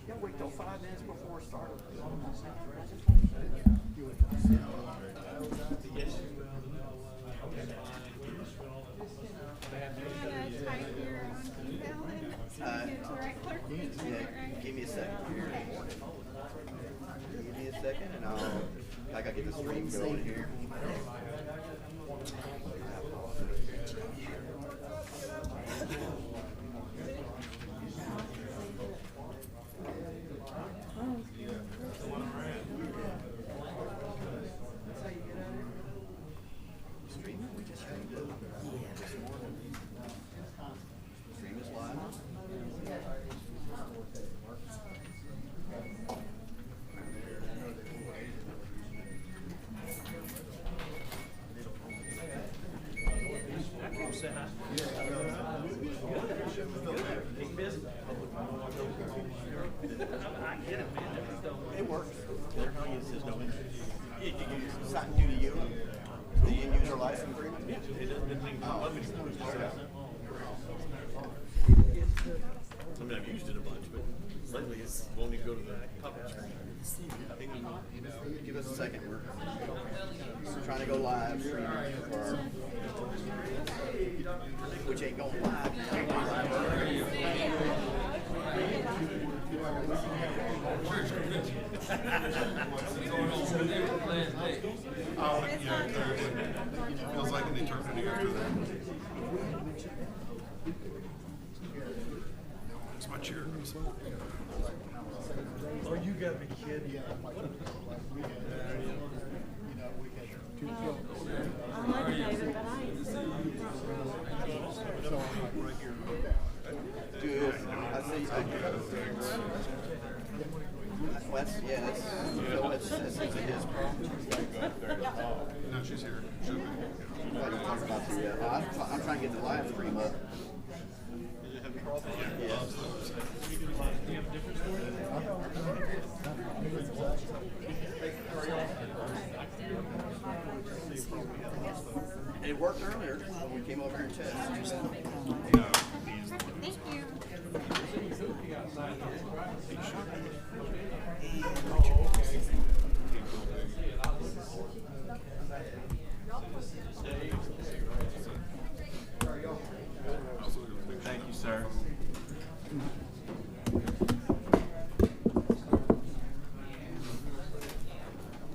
Yeah, wait till 5 minutes before start. Yeah, give me a second here. Give me a second, and I gotta get the stream going here. We just streamed it this morning. Stream is live. It works. There's no use. There's no it's not due to you. The end user license agreement? Yeah, it doesn't mean I mean, I've used it a bunch, but lately it won't even go to the public screen. Give us a second. We're trying to go live streaming for which ain't going live. Oh, yeah, feels like an eternity after that. It's my chair. Oh, you gotta be kidding. I love David, but I ain't Good. I see. Well, that's his problem. No, she's here. Should be. I'm trying to get the live stream up. Yes. It worked earlier when we came over here and tested. No, he's the one. Thank you. Thank you, sir.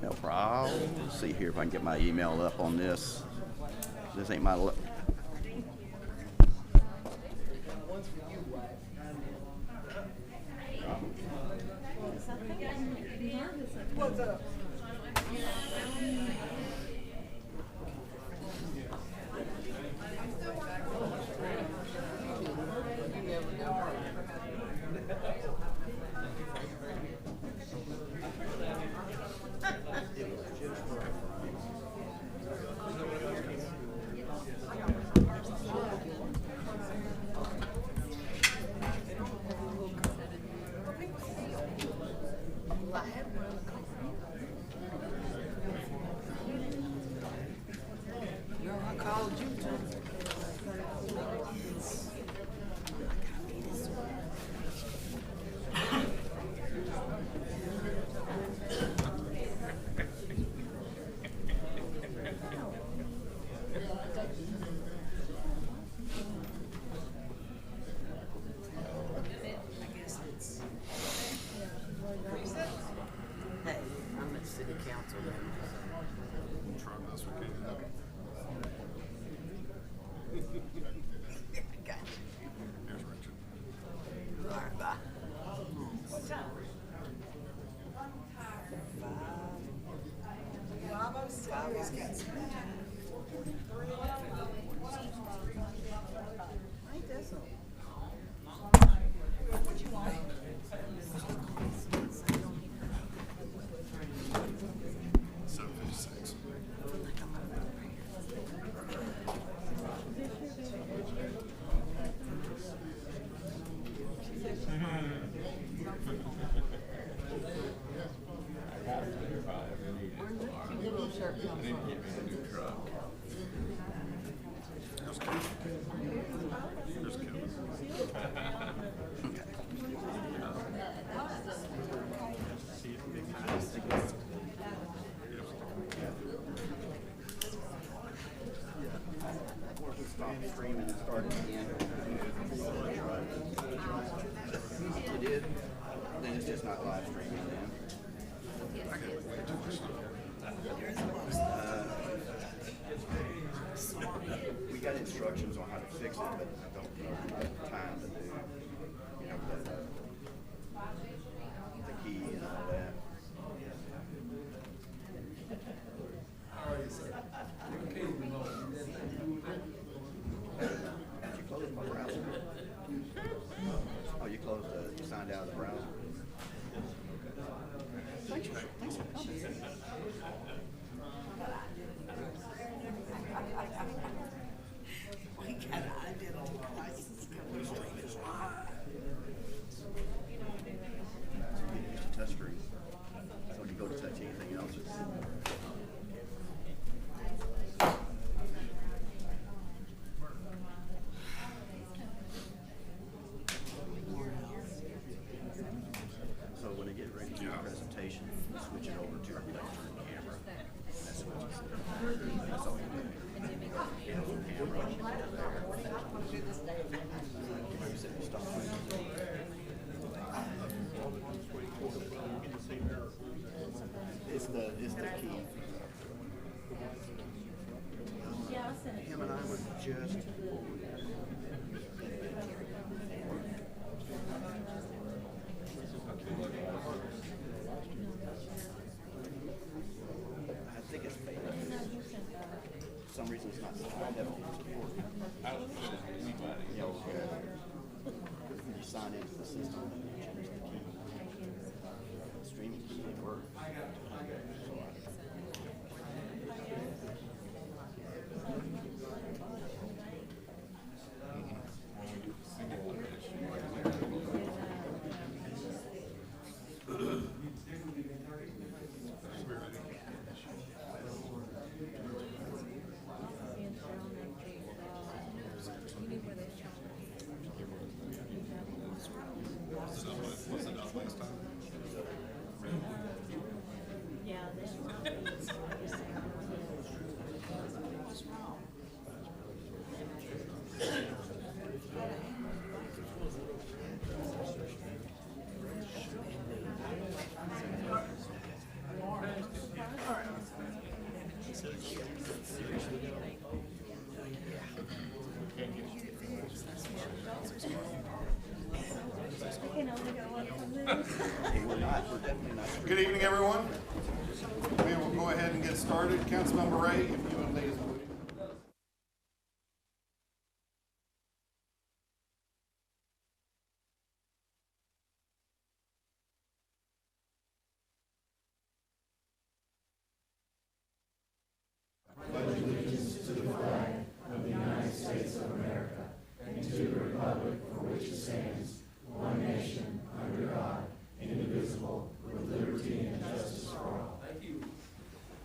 No problem. Let's see here if I can get my email up on this. This ain't my. What's up? I called you too. Hey, I'm at city council then. We'll try best we can. Gotcha. Here's Richard. All right, bye. Ain't that something? What you want? 756. Shirt come from? There's Kevin. There's Kevin. stop streaming and start it again. It did. Then it's just not live streaming then. We got instructions on how to fix it, but I don't know the time to do, you know, the key and all that. Did you close my browser? Oh, you closed you signed out of the browser? Thanks for coming. We got identity crisis coming straight as live. Just a touch screen. So when you go to touch anything else, it's so when they get ready to do a presentation, you switch it over to your lecture camera. That's what you see. That's all you do. You know, camera there. You said you stop It's the key. Him and I were just I think it's fake. For some reason it's not heavily supported. You know, when you sign into the system and you change the key, the streaming key didn't work. So Was it up last time? we're definitely not. Good evening, everyone. We will go ahead and get started. Councilmember Ray, if you would lead us.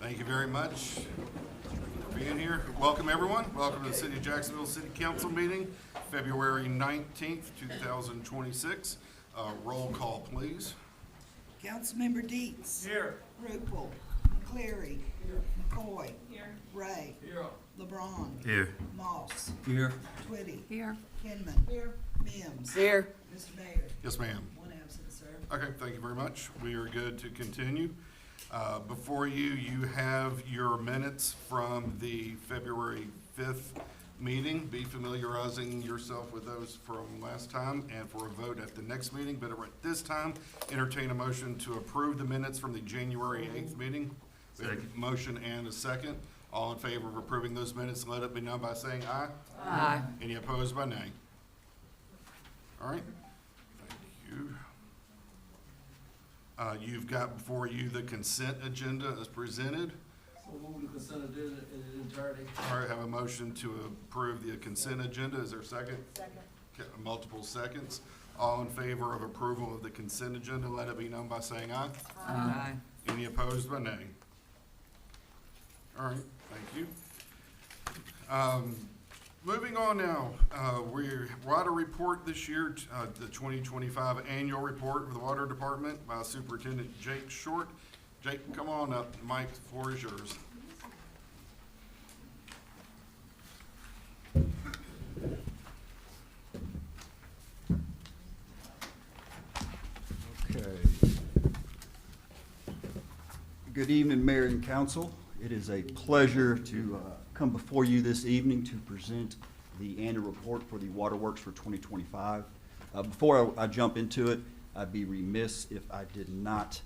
Thank you very much for being here. Welcome, everyone. Welcome to the City of Jacksonville City Council meeting, February 19th, 2026. Roll call, please. Councilmember Deets. Here. Rupel. McCleary. McCoy. Ray. LeBron. Here. Moss. Here. Twitty. Here. Kinman. Mims. Here. Mr. Mayor. Yes, ma'am. One absent, sir. Okay, thank you very much. We are good to continue. Before you, you have your minutes from the February 5th meeting. Be familiarizing yourself with those from last time and for a vote at the next meeting. But at this time, entertain a motion to approve the minutes from the January 8th meeting. We have a motion and a second. All in favor of approving those minutes, let it be known by saying aye. Aye. Any opposed by nay? All right, thank you. You've got before you the consent agenda as presented. So move the consent agenda in its entirety. All right, have a motion to approve the consent agenda. Is there a second? Second. Okay, multiple seconds. All in favor of approval of the consent agenda, let it be known by saying aye. Aye. Any opposed by nay? All right, thank you. Moving on now, we're water report this year, the 2025 annual report for the water department by Superintendent Jake Short. Jake, come on up. The mic, the floor is yours. Good evening, Mayor and Council. It is a pleasure to come before you this evening to present the annual report for the Waterworks for 2025. Before I jump into it, I'd be remiss if I did not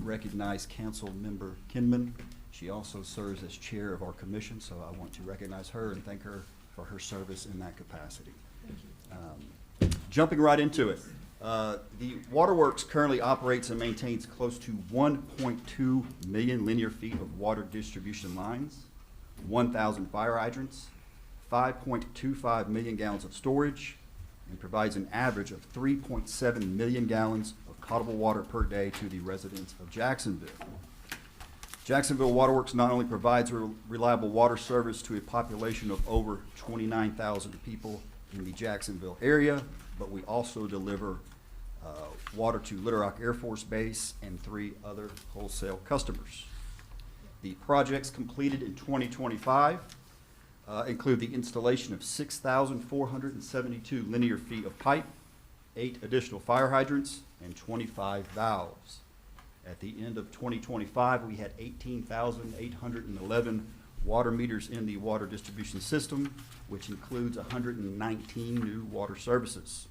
recognize Council Member Kinman. She also serves as chair of our commission, so I want to recognize her and thank her for her service in that capacity. Jumping right into it. The Waterworks currently operates and maintains close to 1.2 million linear feet of water distribution lines, 1,000 fire hydrants, 5.25 million gallons of storage, and provides an average of 3.7 million gallons of potable water per day to the residents of Jacksonville. Jacksonville Waterworks not only provides reliable water service to a population of over 29,000 people in the Jacksonville area, but we also deliver water to Little Rock Air Force Base and 3 other wholesale customers. The projects completed in 2025 include the installation of 6,472 linear feet of pipe, 8 additional fire hydrants, and 25 valves. At the end of 2025, we had 18,811 water meters in the water distribution system, which includes 119 new water services.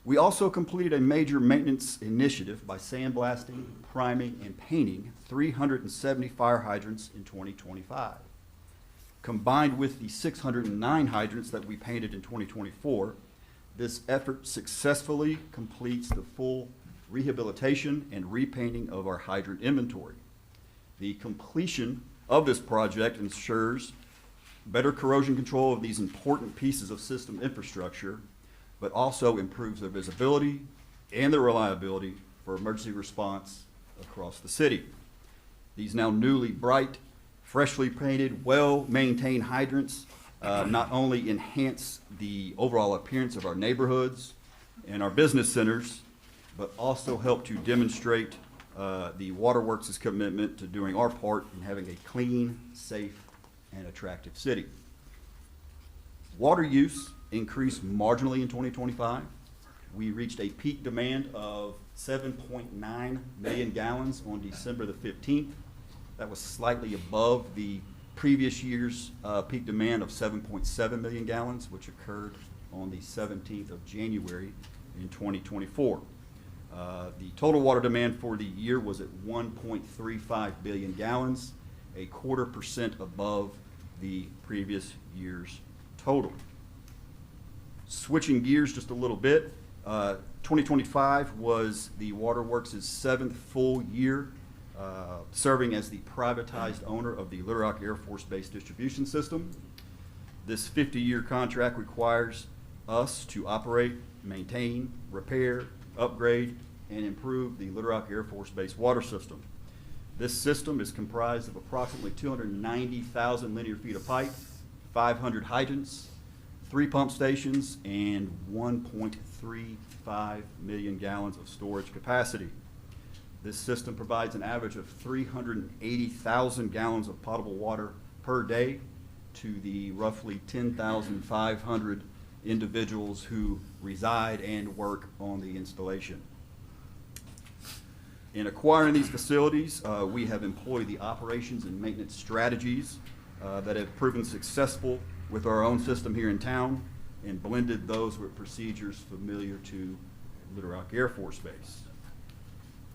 We also completed a major maintenance initiative by sandblasting, priming, and painting 370 fire hydrants in 2025. Combined with the 609 hydrants that we painted in 2024, this effort successfully completes the full rehabilitation and repainting of our hydrant inventory. The completion of this project ensures better corrosion control of these important pieces of system infrastructure, but also improves their visibility and their reliability for emergency response across the city. These now newly bright, freshly painted, well-maintained hydrants not only enhance the overall appearance of our neighborhoods and our business centers, but also help to demonstrate the Waterworks' commitment to doing our part in having a clean, safe, and attractive city. Water use increased marginally in 2025. We reached a peak demand of 7.9 million gallons on December the 15th. That was slightly above the previous year's peak demand of 7.7 million gallons, which occurred on the 17th of January in 2024. The total water demand for the year was at 1.35 billion gallons, a 0.25% above the previous year's total. Switching gears just a little bit, 2025 was the Waterworks' 7th full year serving as the privatized owner of the Little Rock Air Force Base distribution system. This 50-year contract requires us to operate, maintain, repair, upgrade, and improve the Little Rock Air Force Base water system. This system is comprised of approximately 290,000 linear feet of pipe, 500 hydrants, 3 pump stations, and 1.35 million gallons of storage capacity. This system provides an average of 380,000 gallons of potable water per day to the roughly 10,500 individuals who reside and work on the installation. In acquiring these facilities, we have employed the operations and maintenance strategies that have proven successful with our own system here in town and blended those with procedures familiar to Little Rock Air Force Base.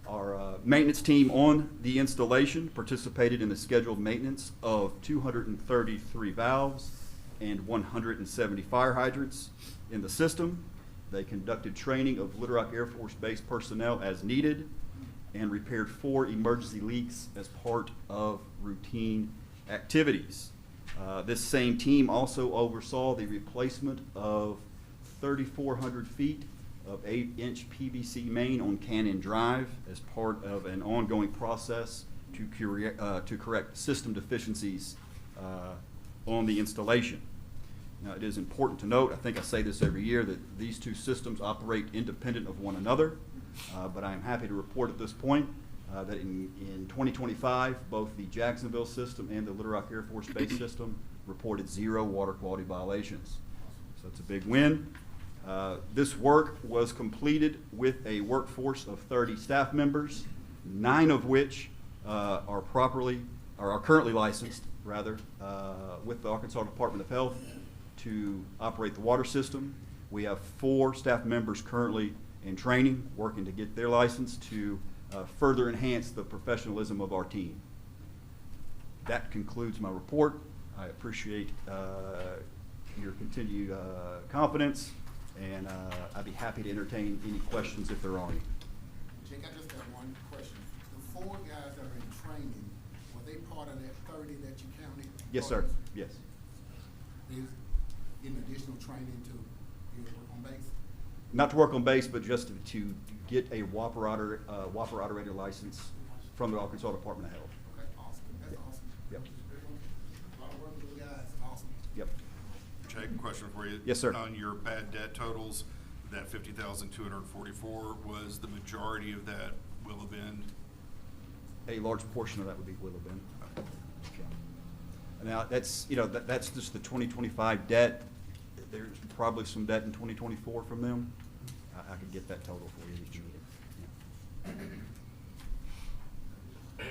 Our maintenance team on the installation participated in the scheduled maintenance of 233 valves and 170 fire hydrants in the system. They conducted training of Little Rock Air Force Base personnel as needed and repaired 4 emergency leaks as part of routine activities. This same team also oversaw the replacement of 3,400 feet of 8-inch PVC main on Cannon Drive as part of an ongoing process to correct system deficiencies on the installation. Now, it is important to note, I think I say this every year, that these 2 systems operate independent of one another, but I am happy to report at this point that in 2025, both the Jacksonville system and the Little Rock Air Force Base system reported 0 water quality violations. So that's a big win. This work was completed with a workforce of 30 staff members, 9 of which are currently licensed, rather, with the Arkansas Department of Health to operate the water system. We have 4 staff members currently in training, working to get their license to further enhance the professionalism of our team. That concludes my report. I appreciate your continued confidence, and I'd be happy to entertain any questions if there are any. Jake, I just have one question. The 4 guys that are in training, were they part of that 30 that you counted? Yes, sir. Yes. They getting additional training to be able to work on base? Not to work on base, but just to get a WAPR operator license from the Arkansas Department of Health. Okay, awesome. That's awesome. Yep. A lot of work with those guys. Awesome. Yep. Jake, question for you. Yes, sir. On your bad debt totals, that 50,244, was the majority of that Willow Bend? A large portion of that would be Willow Bend. Now, that's, that's just the 2025 debt. There's probably some debt in 2024 from them. I could get that total for you. Yeah.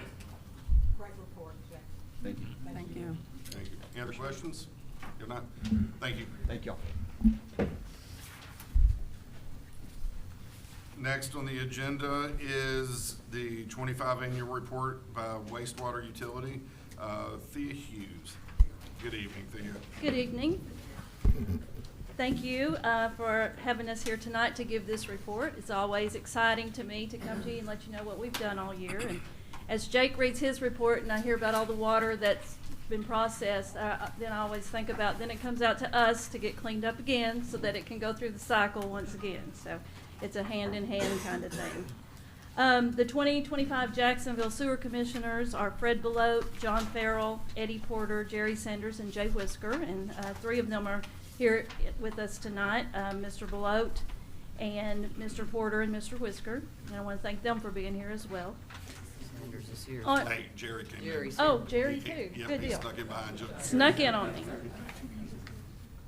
Great report, Jack. Thank you. Thank you. Thank you. Any other questions? If not, thank you. Thank y'all. Next on the agenda is the 25 annual report by wastewater utility. Thea Hughes. Good evening, Thea. Good evening. Thank you for having us here tonight to give this report. It's always exciting to me to come to you and let you know what we've done all year. And as Jake reads his report and I hear about all the water that's been processed, then I always think about, then it comes out to us to get cleaned up again so that it can go through the cycle once again. So it's a hand-in-hand kind of thing. The 2025 Jacksonville Sewer Commissioners are Fred Belote, John Farrell, Eddie Porter, Jerry Sanders, and Jay Whisker, and 3 of them are here with us tonight, Mr. Belote and Mr. Porter and Mr. Whisker, and I want to thank them for being here as well. Sanders is here. Hey, Jerry came in. Jerry's Oh, Jerry He- too, Yep, good he deal. snuck in behind you. Snuck in on me.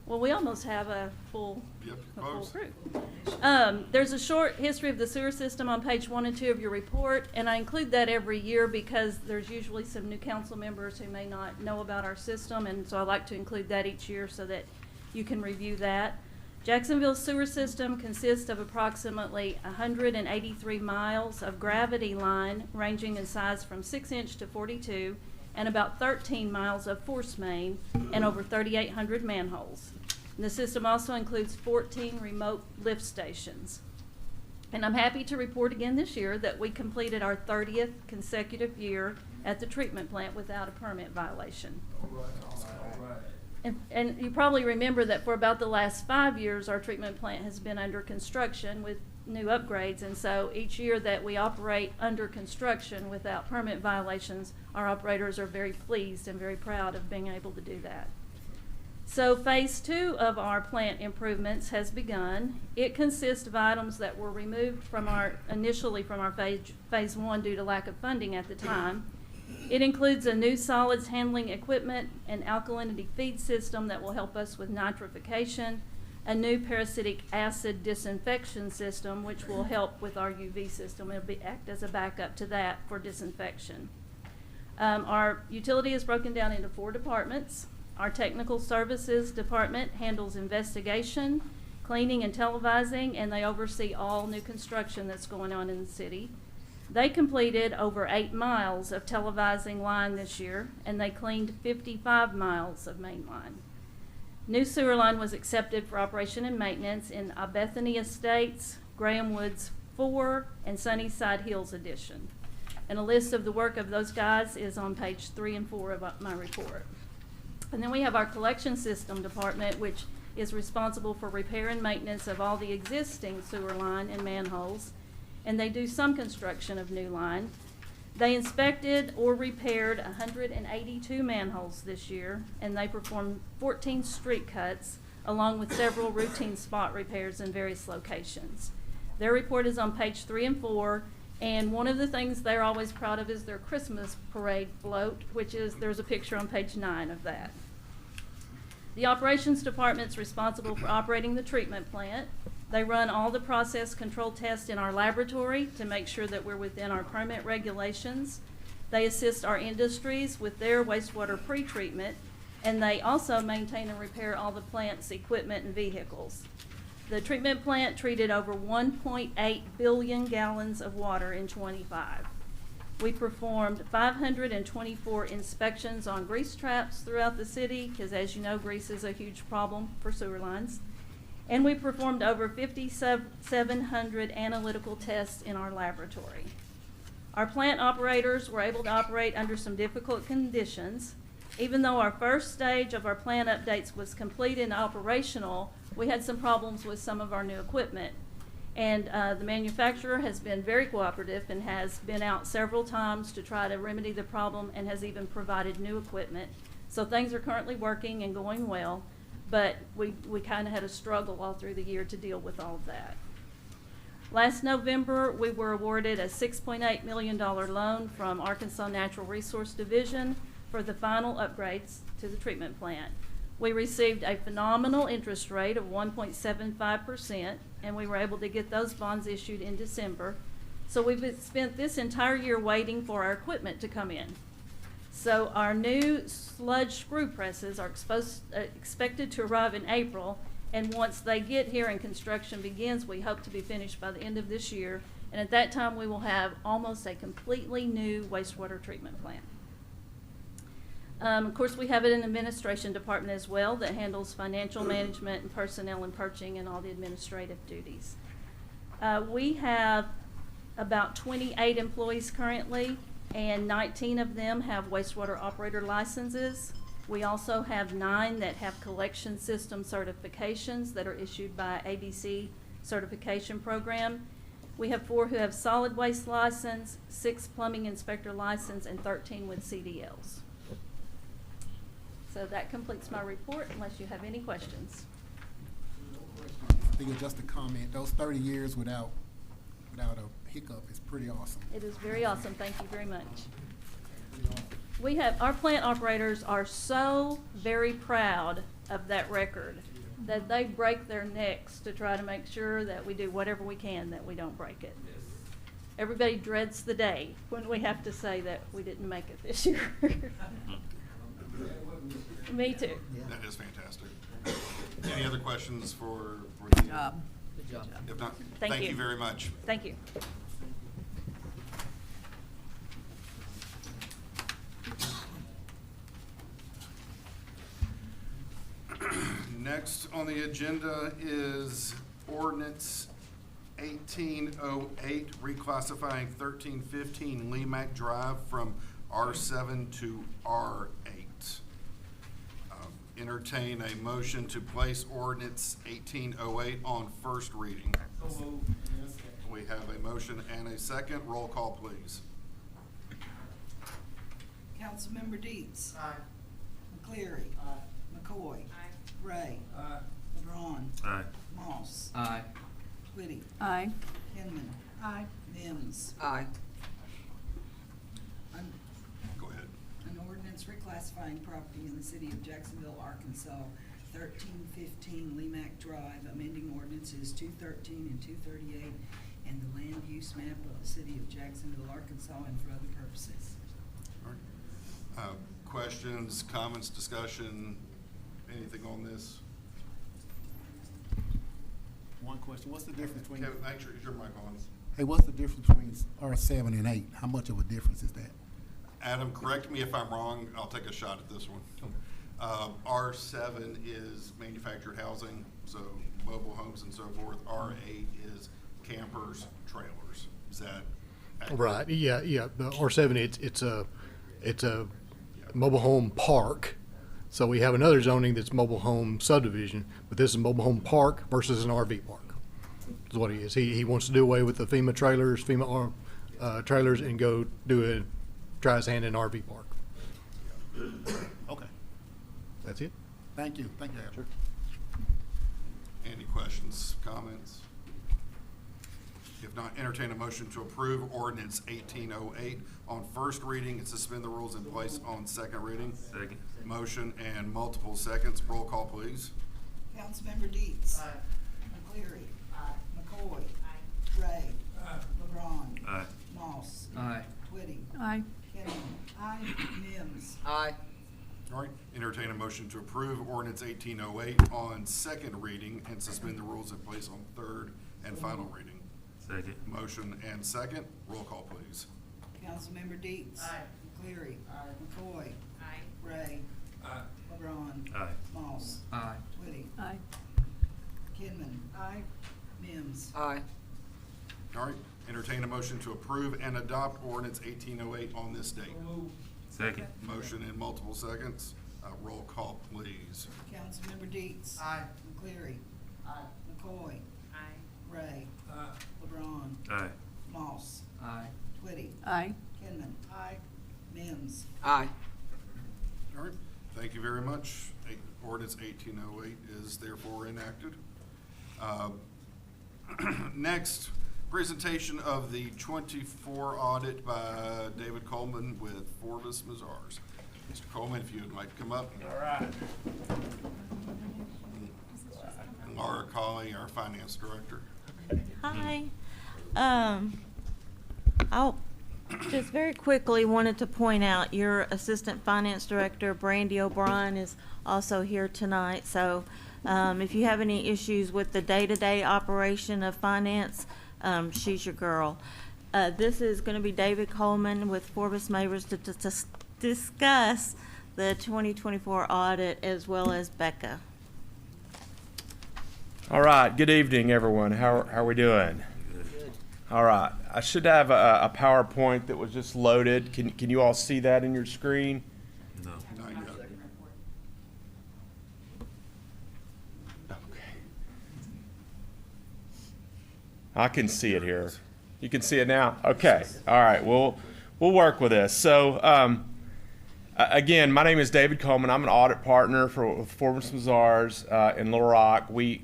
Well, we almost have a full Yep, a full folks. crew. There's a short history of the sewer system on page 1 and 2 of your report, and I include that every year because there's usually some new council members who may not know about our system, and so I like to include that each year so that you can review that. Jacksonville's sewer system consists of approximately 183 miles of gravity line ranging in size from 6-inch to 42, and about 13 miles of force main and over 3,800 manholes. And the system also includes 14 remote lift stations. And I'm happy to report again this year that we completed our 30th consecutive year at the treatment plant without a permit violation. All right, all right. And you probably remember that for about the last 5 years, our treatment plant has been under construction with new upgrades. And so each year that we operate under construction without permit violations, our operators are very pleased and very proud of being able to do that. So phase 2 of our plant improvements has begun. It consists of items that were removed from initially from our phase 1 due to lack of funding at the time. It includes a new solids handling equipment and alkalinity feed system that will help us with nitrification, a new parasitic acid disinfection system which will help with our UV system. It'll act as a backup to that for disinfection. Our utility is broken down into 4 departments. Our technical services department handles investigation, cleaning, and televising, and they oversee all new construction that's going on in the city. They completed over 8 miles of televising line this year, and they cleaned 55 miles of main line. New sewer line was accepted for operation and maintenance in Bethany Estates, Graham Woods 4, and Sunnyside Hills Addition. And a list of the work of those guys is on page 3 and 4 of my report. And then we have our collection system department, which is responsible for repair and maintenance of all the existing sewer line and manholes, and they do some construction of new line. They inspected or repaired 182 manholes this year, and they performed 14 street cuts, along with several routine spot repairs in various locations. Their report is on page 3 and 4, and one of the things they're always proud of is their Christmas parade float, which is, there's a picture on page 9 of that. The operations department's responsible for operating the treatment plant. They run all the process control tests in our laboratory to make sure that we're within our permit regulations. They assist our industries with their wastewater pretreatment, and they also maintain and repair all the plant's equipment and vehicles. The treatment plant treated over 1.8 billion gallons of water in '25. We performed 524 inspections on grease traps throughout the city, because as you know, grease is a huge problem for sewer lines. And we performed over 5,700 analytical tests in our laboratory. Our plant operators were able to operate under some difficult conditions. Even though our first stage of our plant updates was complete and operational, we had some problems with some of our new equipment. And the manufacturer has been very cooperative and has been out several times to try to remedy the problem and has even provided new equipment. So things are currently working and going well, but we kind of had a struggle all through the year to deal with all of that. Last November, we were awarded a $6.8 million loan from Arkansas Natural Resource Division for the final upgrades to the treatment plant. We received a phenomenal interest rate of 1.75%, and we were able to get those bonds issued in December. So we've spent this entire year waiting for our equipment to come in. So our new sludge screw presses are expected to arrive in April, and once they get here and construction begins, we hope to be finished by the end of this year. And at that time, we will have almost a completely new wastewater treatment plant. Of course, we have an administration department as well that handles financial management and personnel and purchasing and all the administrative duties. We have about 28 employees currently, and 19 of them have wastewater operator licenses. We also have 9 that have collection system certifications that are issued by ABC certification program. We have 4 who have solid waste license, 6 plumbing inspector license, and 13 with CDLs. So that completes my report, unless you have any questions. I think it's just a comment. Those 30 years without a hiccup is pretty awesome. It is very awesome. Thank you very much. Our plant operators are so very proud of that record that they break their necks to try to make sure that we do whatever we can that we don't break it. Everybody dreads the day when we have to say that we didn't make it this year. Me too. That is fantastic. Any other questions for Good the? job. Good job. If not, Thank thank you. you very much. Thank you. Next on the agenda is ordinance 1808, reclassifying 1315 Lemac Drive from R7 to R8. Entertain a motion to place ordinance 1808 on first reading. We have a motion and a second. Roll call, please. Councilmember Deeds. McCleary. McCoy. Ray. LeBron. Moss. Aye. Whitty. Aye. Kinman. Mims. Aye. Go ahead. An ordinance reclassifying property in the city of Jacksonville, Arkansas, 1315 Lemac Drive, amending ordinances 213 and 238, and the land use map of the city of Jacksonville, Arkansas, and for other purposes. All right. Questions, comments, discussion, anything on this? One question, what's the difference between, Kevin, make sure your mic on. hey, what's the difference between R7 and 8? How much of a difference is that? Adam, correct me if I'm wrong. I'll take a shot at this one. R7 is manufactured housing, so mobile homes and so forth. R8 is campers, trailers. Is that accurate? Right, yeah. The R7, it's a mobile home park. So we have another zoning that's mobile home subdivision, but this is mobile home park versus an RV park. Is what he is. He wants to do away with the FEMA trailers, trailers, and go try his hand in an RV park. Okay, That's it. thank you, Adam. Sure. Any questions, comments? If not, entertain a motion to approve ordinance 1808 on first reading and suspend the rules in place on second reading. Second. Motion and multiple seconds. Roll call, please. Councilmember Deeds. McCleary. McCoy. Ray. LeBron. Aye. Moss. Aye. Whitty. Aye. Kennedy. Aye. Mims. Aye. All right, entertain a motion to approve ordinance 1808 on second reading and suspend the rules in place on third and final reading. Second. Motion and second. Roll call, please. Councilmember Deets. Aye. Cleary. McCoy. Aye. Ray. LeBron. Aye. Moss. Aye. Whitty. Aye. Kinman. Aye. Mims. Aye. All right, entertain a motion to approve and adopt ordinance 1808 on this date. Second. Motion in multiple seconds. Roll call, please. Councilmember Deets. Aye. Cleary. McCoy. Aye. Ray. LeBron. Aye. Moss. Aye. Whitty. Aye. Kinman. Aye. Mims. Aye. All right, thank you very much. Ordinance 1808 is therefore enacted. Next, presentation of the 24 audit by David Coleman with Forbes Mazars. Mr. Coleman, if you would like to come up. All right. And Laura Colley, our finance director. Hi. I'll just very quickly wanted to point out your Assistant Finance Director, Brandy O'Brien, is also here tonight. So if you have any issues with the day-to-day operation of finance, she's your girl. This is going to be David Coleman with Forbes Mazars to discuss the 2024 audit, as well as Becca. All right. Good evening, everyone. How are we doing? All right. I should have a PowerPoint that was just loaded. Can you all see that in your screen? No. Not yet. Okay. I can see it here. You can see it now? Okay. All right. We'll work with this. So, again, my name is David Coleman. I'm an audit partner for Forbes Mazars in Little Rock. We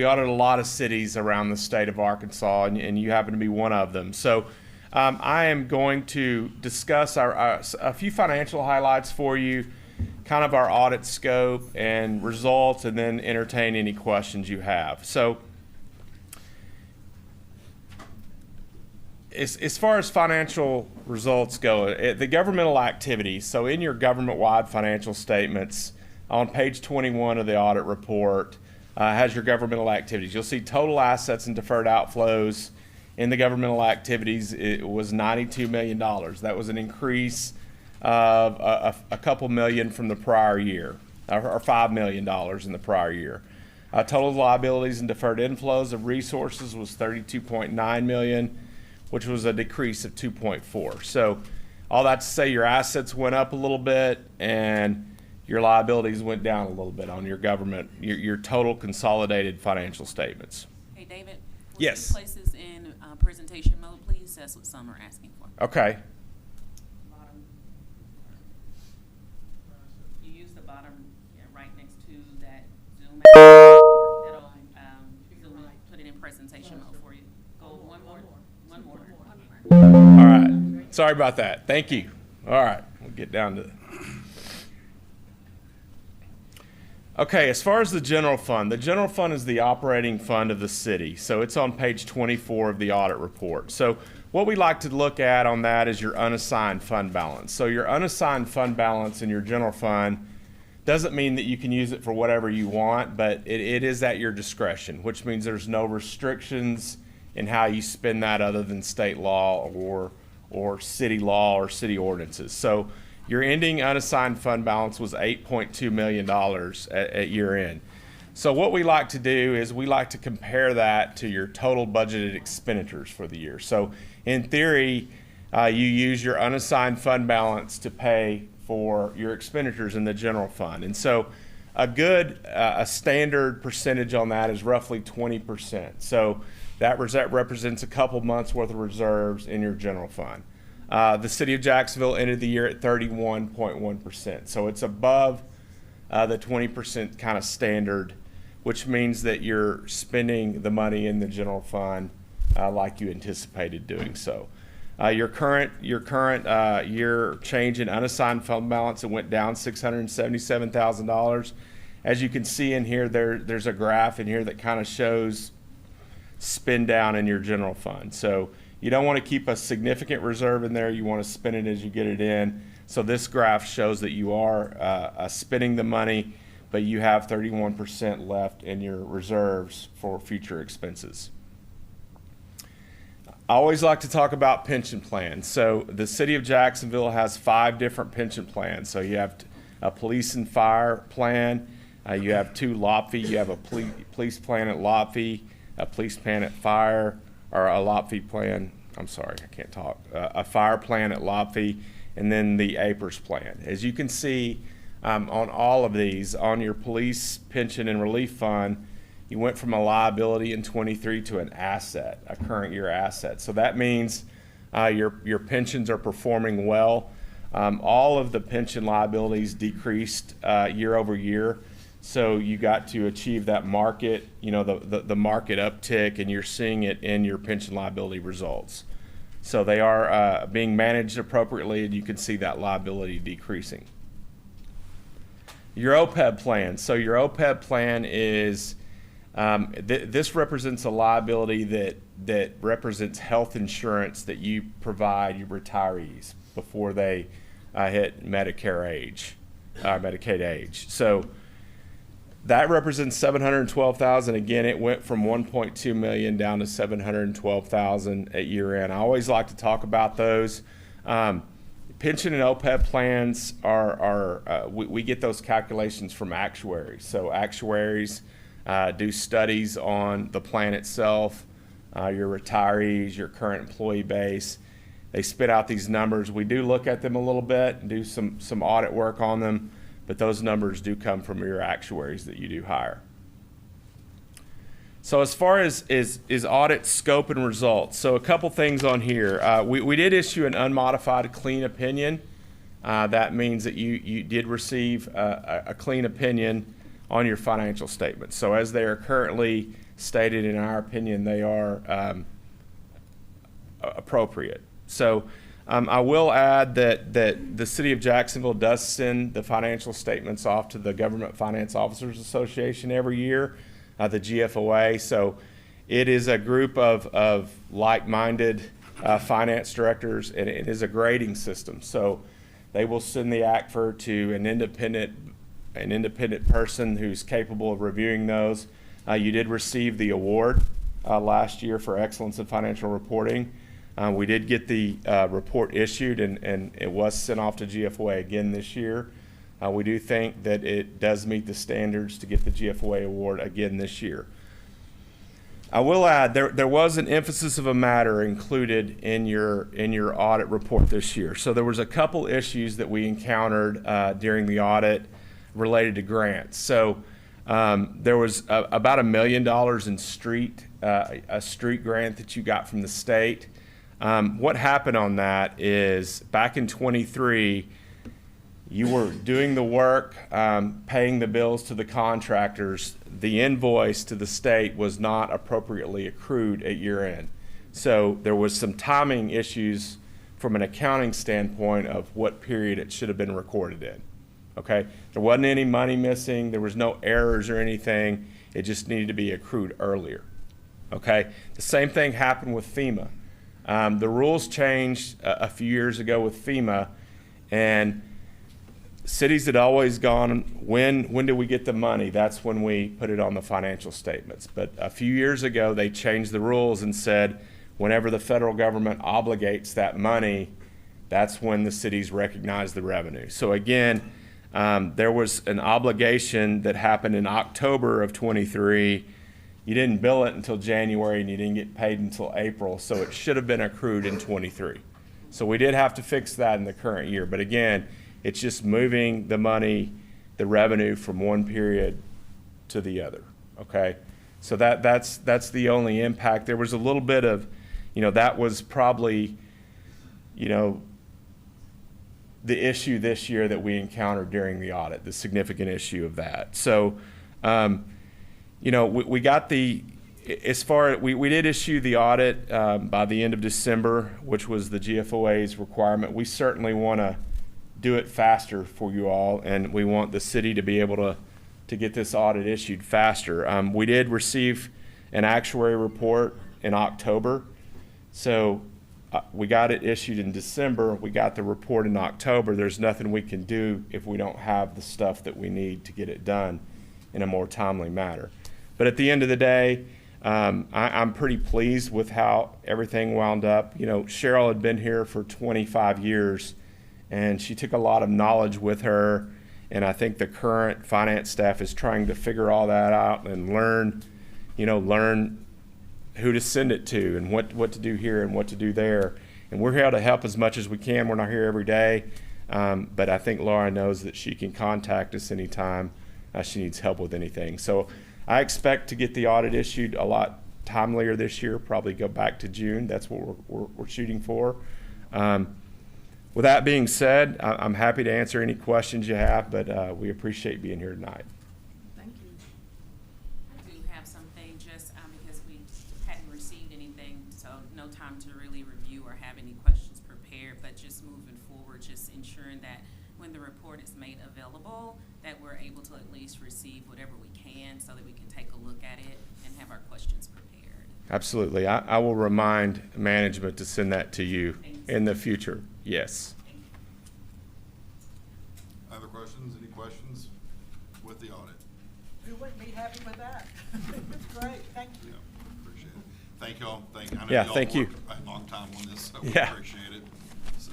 audit a lot of cities around the state of Arkansas, and you happen to be one of them. So I am going to discuss a few financial highlights for you, kind of our audit scope and results, and then entertain any questions you have. So as far as financial results go, the governmental activities, so in your government-wide financial statements, on page 21 of the audit report, has your governmental activities. You'll see total assets and deferred outflows in the governmental activities. It was $92 million. That was an increase of a couple million from the prior year, or $5 million in the prior year. Total liabilities and deferred inflows of resources was $32.9 million, which was a decrease of 2.4. So all that to say, your assets went up a little bit and your liabilities went down a little bit on your government, your total consolidated financial statements. Hey, David. Yes. Will you place this in presentation mode, please? That's what some are asking for. Okay. Bottom. You use the bottom right next to that Zoom. That'll Zoom, put it in presentation mode for you. Go one more. All right. Sorry about that. Thank you. All right. We'll get down to it. Okay, as far as the general fund is the operating fund of the city. So it's on page 24 of the audit report. So what we like to look at on that is your unassigned fund balance. So your unassigned fund balance in your general fund doesn't mean that you can use it for whatever you want, but it is at your discretion, which means there's no restrictions in how you spend that other than state law or city law or city ordinances. So your ending unassigned fund balance was $8.2 million at year end. So what we like to do is we like to compare that to your total budgeted expenditures for the year. So in theory, you use your unassigned fund balance to pay for your expenditures in the general fund. And so a standard percentage on that is roughly 20%. So that represents a couple months worth of reserves in your general fund. The city of Jacksonville ended the year at 31.1%. So it's above the 20% kind of standard, which means that you're spending the money in the general fund like you anticipated doing so. Your current year change in unassigned fund balance, it went down $677,000. As you can see in here, there's a graph in here that kind of shows spend down in your general fund. So You don't want to keep a significant reserve in there. You want to spend it as you get it in. So this graph shows that you are spending the money, but you have 31% left in your reserves for future expenses. I always like to talk about pension plans. So the city of Jacksonville has 5 different pension plans. So you have a police and fire plan, you have 2 LOPFI, you have a police plan at LOPFI, a police plan at fire, or a LOPFI plan, I'm sorry, I can't talk, a fire plan at LOPFI, and then the APRS plan. As you can see on all of these, on your police pension and relief fund, you went from a liability in 23 to an asset, a current year asset. So that means your pensions are performing well. All of the pension liabilities decreased year over year. So you got to achieve that market, the market uptick, and you're seeing it in your pension liability results. So they are being managed appropriately, and you can see that liability decreasing. Your OPEB plan. So your OPEB plan is, this represents a liability that represents health insurance that you provide your retirees before they hit Medicare age, Medicaid age. So that represents $712,000. Again, it went from $1.2 million down to $712,000 at year end. I always like to talk about those. Pension and OPEB plans we get those calculations from actuaries. So actuaries do studies on the plan itself, your retirees, your current employee base. They spit out these numbers. We do look at them a little bit and do some audit work on them, but those numbers do come from your actuaries that you do hire. So as far as audit scope and results, so a couple things on here. We did issue an unmodified clean opinion. That means that you did receive a clean opinion on your financial statements. So as they are currently stated, in our opinion, they are appropriate. So I will add that the City of Jacksonville does send the financial statements off to the Government Finance Officers Association every year, the GFOA. So it is a group of like-minded finance directors, and it is a grading system. So they will send the ACFR to an independent person who's capable of reviewing those. You did receive the award last year for excellence in financial reporting. We did get the report issued, and it was sent off to GFOA again this year. We do think that it does meet the standards to get the GFOA award again this year. I will add there was an emphasis of a matter included in your audit report this year. So there was a couple issues that we encountered during the audit related to grants. So there was about $1 million in a street grant that you got from the state. What happened on that is back in 23, you were doing the work, paying the bills to the contractors. The invoice to the state was not appropriately accrued at year end. So there was some timing issues from an accounting standpoint of what period it should have been recorded in. Okay, there wasn't any money missing. There was no errors or anything. It just needed to be accrued earlier. Okay, the same thing happened with FEMA. The rules changed a few years ago with FEMA, and cities had always gone, when do we get the money? That's when we put it on the financial statements. But a few years ago, they changed the rules and said, whenever the federal government obligates that money, that's when the cities recognize the revenue. So again, there was an obligation that happened in October of 23. You didn't bill it until January, and you didn't get paid until April, so it should have been accrued in 23. So we did have to fix that in the current year. But again, it's just moving the money, the revenue from one period to the other, okay? So that's the only impact. There was a little bit of, that was probably, the issue this year that we encountered during the audit, the significant issue of that. So, we got we did issue the audit by the end of December, which was the GFOA's requirement. We certainly want to do it faster for you all, and we want the city to be able to get this audit issued faster. We did receive an actuary report in October. So we got it issued in December, we got the report in October. There's nothing we can do if we don't have the stuff that we need to get it done in a more timely manner. But at the end of the day, I'm pretty pleased with how everything wound up. You know, Cheryl had been here for 25 years, and she took a lot of knowledge with her, and I think the current finance staff is trying to figure all that out and learn who to send it to and what to do here and what to do there. And we're here to help as much as we can. We're not here every day, but I think Laura knows that she can contact us anytime she needs help with anything. So I expect to get the audit issued a lot timelier this year, probably go back to June. That's what we're shooting for. With that being said, I'm happy to answer any questions you have, but we appreciate being here tonight. Thank you. I do have something just because we hadn't received anything, so no time to really review or have any questions prepared, but just moving forward, just ensuring that when the report is made available, that we're able to at least receive whatever we can so that we can take a look at it and have our questions prepared. Absolutely. I will remind management to send that to you in the future. Yes. Other questions? Any questions with the audit? Who wouldn't be happy with that? It's great, thank you. Yeah, appreciate it. Thank you all. I know Yeah, y'all thank you. worked a long time on this, so we Yeah. appreciate it. So,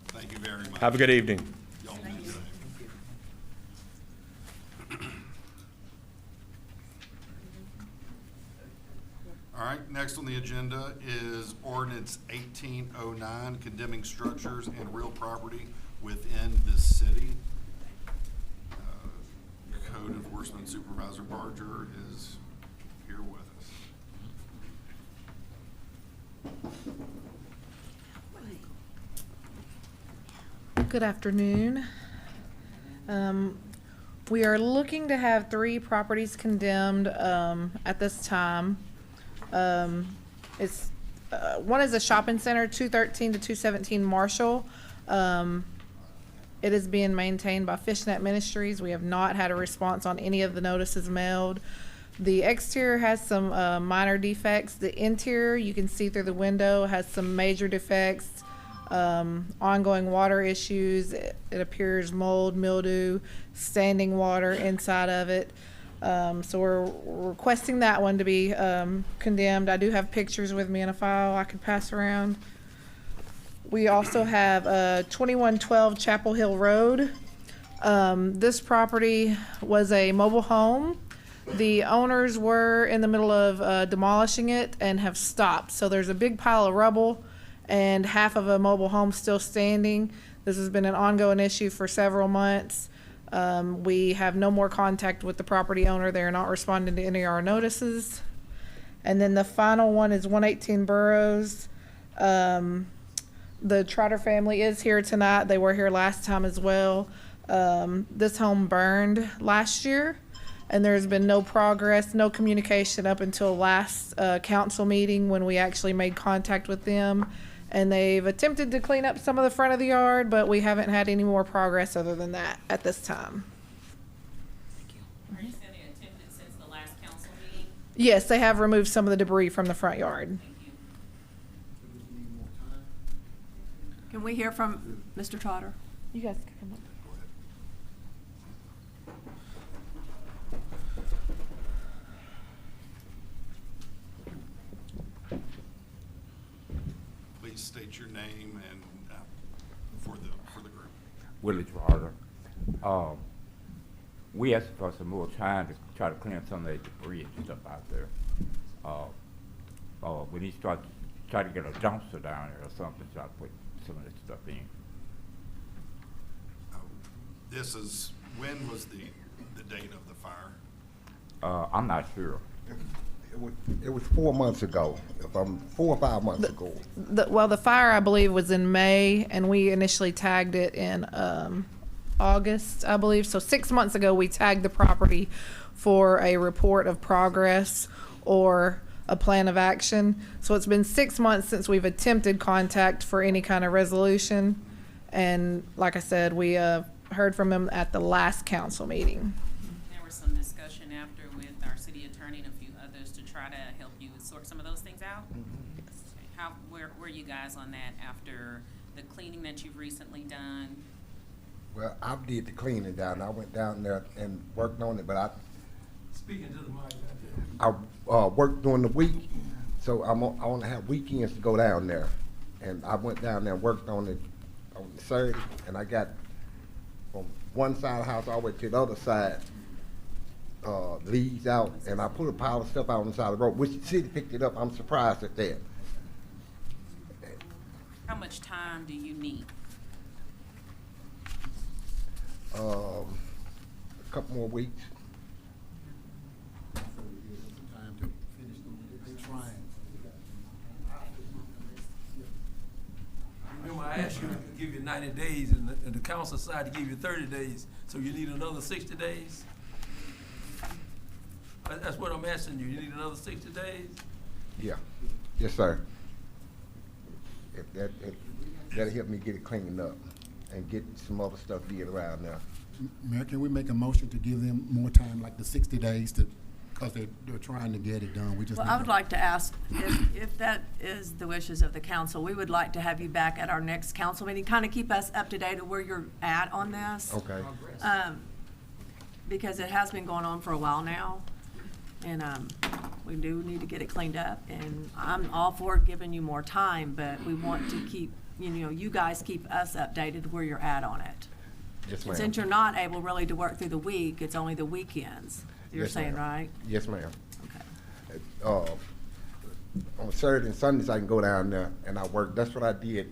thank you very much. Have a good evening. Y'all do Thank the you. same. All right, next on the agenda is ordinance 1809, condemning structures and real property within the city. Code Enforcement Supervisor Barger is here with us. Good afternoon. We are looking to have 3 properties condemned at this time. It's one is a shopping center, 213 to 217 Marshall. It is being maintained by Fishnet Ministries. We have not had a response on any of the notices mailed. The exterior has some minor defects. The interior, you can see through the window, has some major defects, ongoing water issues. It appears mold, mildew, standing water inside of it. So we're requesting that one to be condemned. I do have pictures with me in a file I could pass around. We also have 2112 Chapel Hill Road. This property was a mobile home. The owners were in the middle of demolishing it and have stopped. So there's a big pile of rubble and half of a mobile home still standing. This has been an ongoing issue for several months. We have no more contact with the property owner. They're not responding to any of our notices. And then the final one is 118 Burroughs. The Trotter family is here tonight. They were here last time as well. This home burned last year, and there's been no progress, no communication up until last council meeting when we actually made contact with them. And they've attempted to clean up some of the front of the yard, but we haven't had any more progress other than that at this time. Are you saying they attempted since the last council meeting? Yes, they have removed some of the debris from the front yard. Thank you. Do we need more time? Can we hear from Mr. Trotter? You guys can come up. Go ahead. Please state your name and for the group. Willie Trotter. We asked for some more time to try to clean up some of the debris and stuff out there. We need to try to get a dumpster down there or something to try to put some of this stuff in. When was the date of the fire? I'm not sure. It was 4 months ago, 4 or 5 months ago. The fire, I believe, was in May, and we initially tagged it in August, I believe. So 6 months ago, we tagged the property for a report of progress or a plan of action. So it's been 6 months since we've attempted contact for any kind of resolution. And like I said, we heard from him at the last council meeting. There was some discussion after with our city attorney and a few others to try to help you sort some of those things out? where are you guys on that after the cleaning that you've recently done? Well, I did the cleaning down. I went down there and worked on it, but Speaking to the mic. I worked during the week, so I only have weekends to go down there. And I went down there and worked on it on Saturday, and I got from one side of the house all the way to the other side, leaves out, and I put a pile of stuff out on the side of the road, which the city picked it up. I'm surprised at that. How much time do you need? A couple more weeks. Time to finish the trying. Remember, I asked you to give you 90 days, and the council decided to give you 30 days, so you need another 60 days? That's what I'm asking you. You need another 60 days? Yeah. Yes, sir. That'll help me get it cleaned up and get some other stuff did around there. Mayor, can we make a motion to give them more time, like the 60 days because they're trying to get it done? We just Well, I would like to ask, if that is the wishes of the council, we would like to have you back at our next council meeting, kind of keep us up to date of where you're at on this. Okay. Because it has been going on for a while now, and we do need to get it cleaned up, and I'm all for giving you more time, but we want to keep, you guys keep us updated where you're at on it. Yes, And ma'am. since you're not able really to work through the week, it's only the weekends, you're Yes, saying, ma'am. right? Yes, ma'am. Okay. On Saturday and Sundays, I can go down there and I work. That's what I did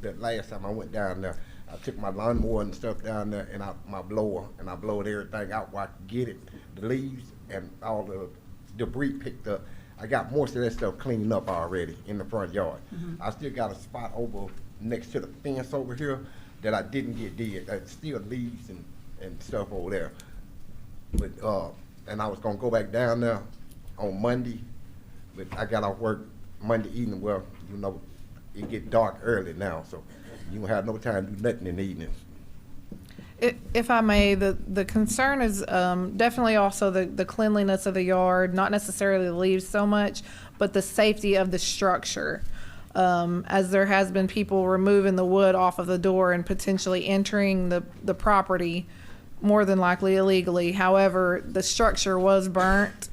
the last time I went down there. I took my lawnmower and stuff down there and my blower, and I blowed everything out where I could get it, the leaves and all the debris picked up. I got most of that stuff cleaned up already in the front yard. I still got a spot over next to the fence over here that I didn't get did. That's still leaves and stuff over there. But and I was gonna go back down there on Monday, but I got off work Monday evening. Well, it get dark early now, so you don't have no time to do nothing in the evenings. If I may, the concern is definitely also the cleanliness of the yard, not necessarily the leaves so much, but the safety of the structure. As there has been people removing the wood off of the door and potentially entering the property, more than likely illegally. However, the structure was burnt,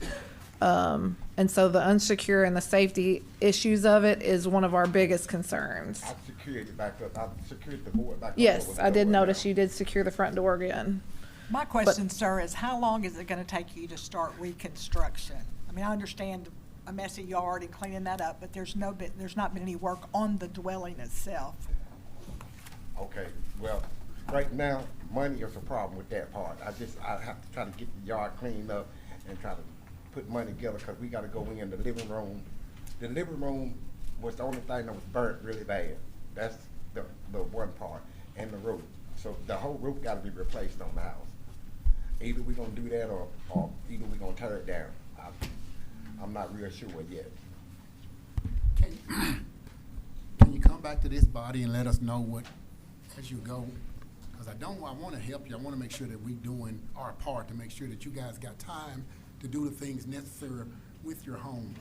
and so the unsecure and the safety issues of it is one of our biggest concerns. I secured it back up. I secured the board back up. Yes, I did notice you did secure the front door again. My question, sir, is how long is it gonna take you to start reconstruction? I mean, I understand a messy yard and cleaning that up, but there's not been any work on the dwelling itself. Okay, well, right now, money is a problem with that part. I have to try to get the yard cleaned up and try to put money together, because we gotta go in the living room. The living room was the only thing that was burnt really bad. That's the one part, and the roof. So the whole roof gotta be replaced on the house. Either we gonna do that or either we gonna tear it down. I'm not real sure yet. Can you come back to this body and let us know what, as you go? Because I want to help you. I want to make sure that we doing our part to make sure that you guys got time to do the things necessary with your home.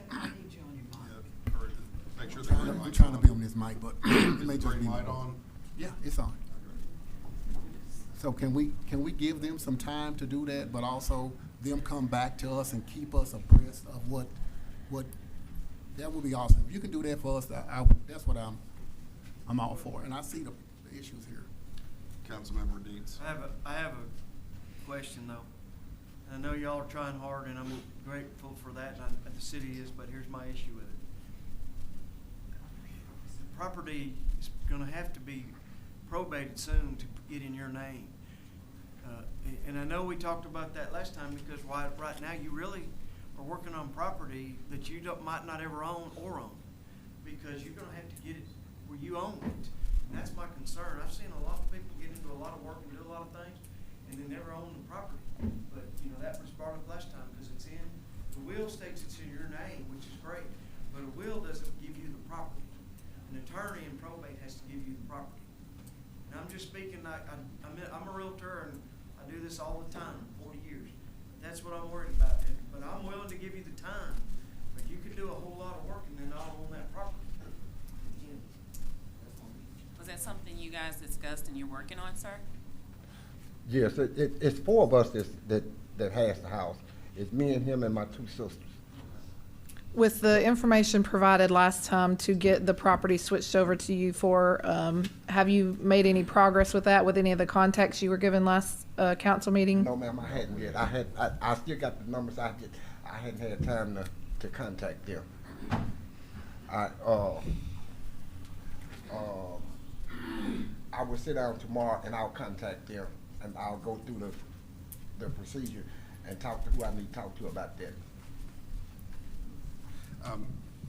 Make sure I'm trying to be on this mic, but it may just be light on. Yeah, it's on. So can we give them some time to do that, but also them come back to us and keep us abreast of what that would be awesome. If you can do that for us, that's what I'm all for. And I see the issues here. Councilmember Deeds. I have a question though. I know y'all are trying hard, and I'm grateful for that, and the city is, but here's my issue with it. The property is gonna have to be probated soon to get in your name. And I know we talked about that last time, because right now you really are working on property that you might not ever own or own, because you're gonna have to get it where you own it. And that's my concern. I've seen a lot of people get into a lot of work and do a lot of things, and they never own the property. But, that was brought up last time, because the will states it's in your name, which is great, but a will doesn't give you the property. An attorney in probate has to give you the property. And I'm just speaking, I'm a realtor, and I do this all the time, 40 years. That's what I'm worried about. But I'm willing to give you the time, but you could do a whole lot of work and then not own that property. that something you guys discussed and you're working on, sir? Yes, it's four of us that has the house. It's me and him and my two sisters. With the information provided last time to get the property switched over to you for, have you made any progress with that, with any of the contacts you were given last council meeting? No, ma'am, I hadn't yet. I still got the numbers. I hadn't had time to contact them. I will sit down tomorrow and I'll contact them and I'll go through the procedure and talk to who I need to talk to about that.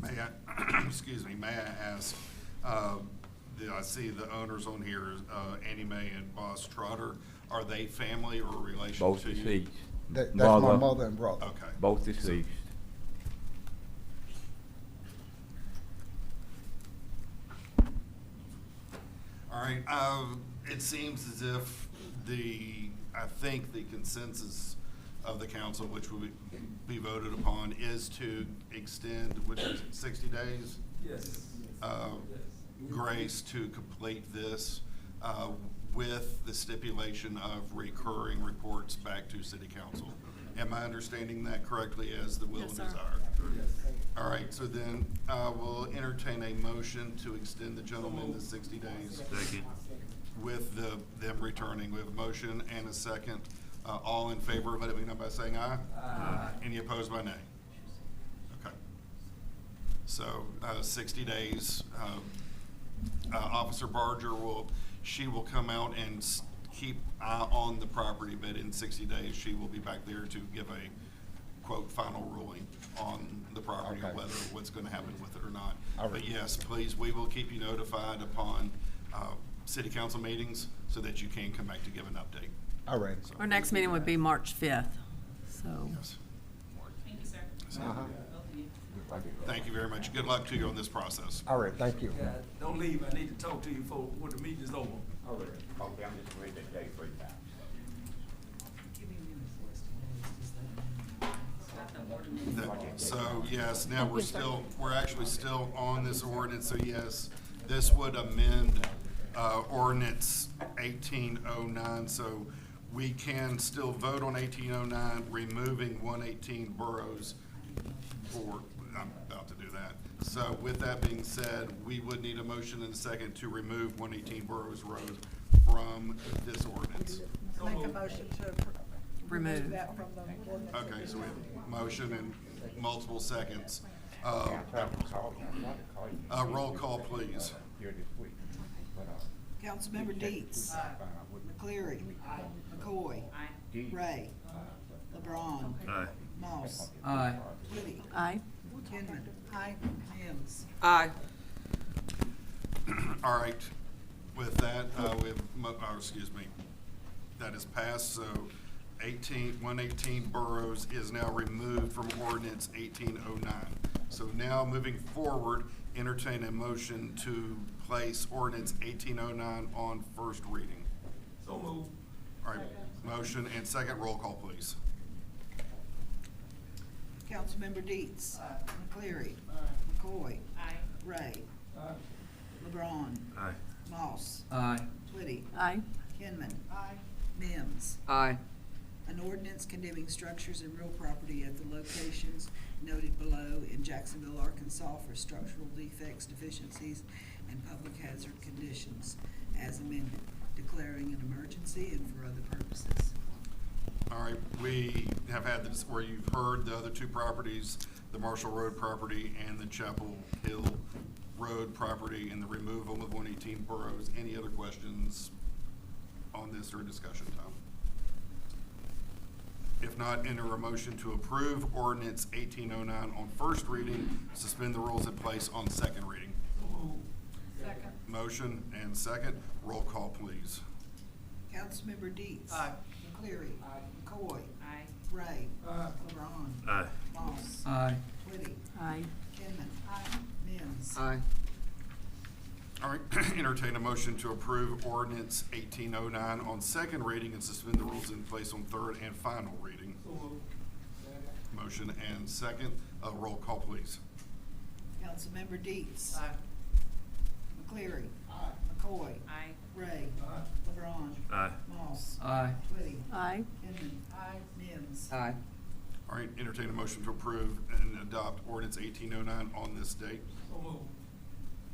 May I, excuse me, may I ask, I see the owners on here, Annie Mae and Boss Trotter, are they family or relation Both to you? deceased. That's my mother and brother. Okay. Both deceased. All right, it seems as if I think the consensus of the council, which will be voted upon, is to extend, which is 60 days? Yes. Grace to complete this, with the stipulation of recurring reports back to city council. Am I understanding that correctly as the will and desire? All right, so then we'll entertain a motion to extend the gentleman to 60 days. Second. With them returning. We have a motion and a second. All in favor, let it be known by saying aye. Aye. Any opposed by nay? Okay. So 60 days. Officer Barger will come out and keep eye on the property, but in 60 days, she will be back there to give a, quote, final ruling on the property, Okay. or whether what's going to happen with it or not. All right. But yes, please, we will keep you notified upon city council meetings so that you can come back to give an update. All right. So, Our next meeting would be March 5th, so. yes. Thank you, sir. Uh-huh. Both of you. Thank you very much. Good luck to you on this process. All right, thank you. Yeah, don't leave. I need to talk to you when the meeting is over. Okay, I'm just reading the day 3 times. So, yes, now we're actually still on this ordinance, so yes, this would amend ordinance 1809, so we can still vote on 1809, removing 118 boroughs for, I'm about to do that. So with that being said, we would need a motion and a second to remove 118 Burroughs Road from this ordinance. Make a motion to Remove. that from the ordinance. Okay, so we have a motion and multiple seconds. Roll call, please. Councilmember Deets. McCleary. McCoy. Ray. LeBron. Aye. Moss. Aye. Liddy. Aye. Kinman. Aye. Mims. Aye. All right, with that, we have, excuse me, that is passed, so 118 Burroughs is now removed from ordinance 1809. So now, moving forward, entertain a motion to place ordinance 1809 on first reading. So move. All right, motion and second, roll call, please. Councilmember Deets. McCleary. McCoy. Ray. LeBron. Aye. Moss. Aye. Liddy. Aye. Kinman. Mims. Aye. An ordinance condemning structures and real property at the locations noted below in Jacksonville, Arkansas for structural defects, deficiencies, and public hazard conditions as amended, declaring an emergency and for other purposes. All right, we have had this where you've heard the other two properties, the Marshall Road property and the Chapel Hill Road property, and the removal of 118 Burroughs. Any other questions on this or discussion time? If not, enter a motion to approve ordinance 1809 on first reading, suspend the rules in place on second reading. Second. Motion and second. Roll call, please. Councilmember Deets. Aye. McCleary. McCoy. Aye. Ray. Aye. LeBron. Aye. Moss. Aye. Liddy. Aye. Kinman. Mims. Aye. All right, entertain a motion to approve ordinance 1809 on second reading and suspend the rules in place on third and final reading. Motion and second. Roll call, please. Councilmember Deets. Aye. McCleary. McCoy. Aye. Ray. LeBron. Aye. Moss. Aye. Twitty. Aye. Inman. Mims. Aye. All right, entertain a motion to approve and adopt ordinance 1809 on this date.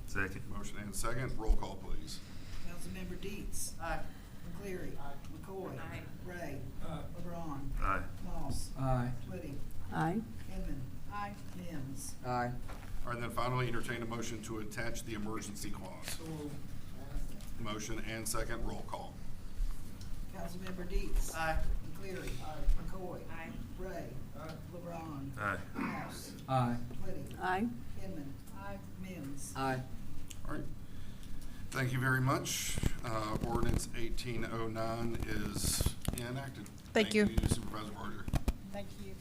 Second. Motion and second. Roll call, please. Councilmember Deets. Aye. McCleary. McCoy. Aye. Ray. LeBron. Aye. Moss. Aye. Twitty. Aye. Inman. Mims. Aye. All right, then finally, entertain a motion to attach the emergency clause. Motion and second. Roll call. Councilmember Deets. Aye. McCleary. McCoy. Aye. Ray. LeBron. Aye. Moss. Aye. Twitty. Aye. Inman. Mims. Aye. All right. Thank you very much. Ordinance 1809 is enacted. Thank you. Supervisor Barger. Thank you.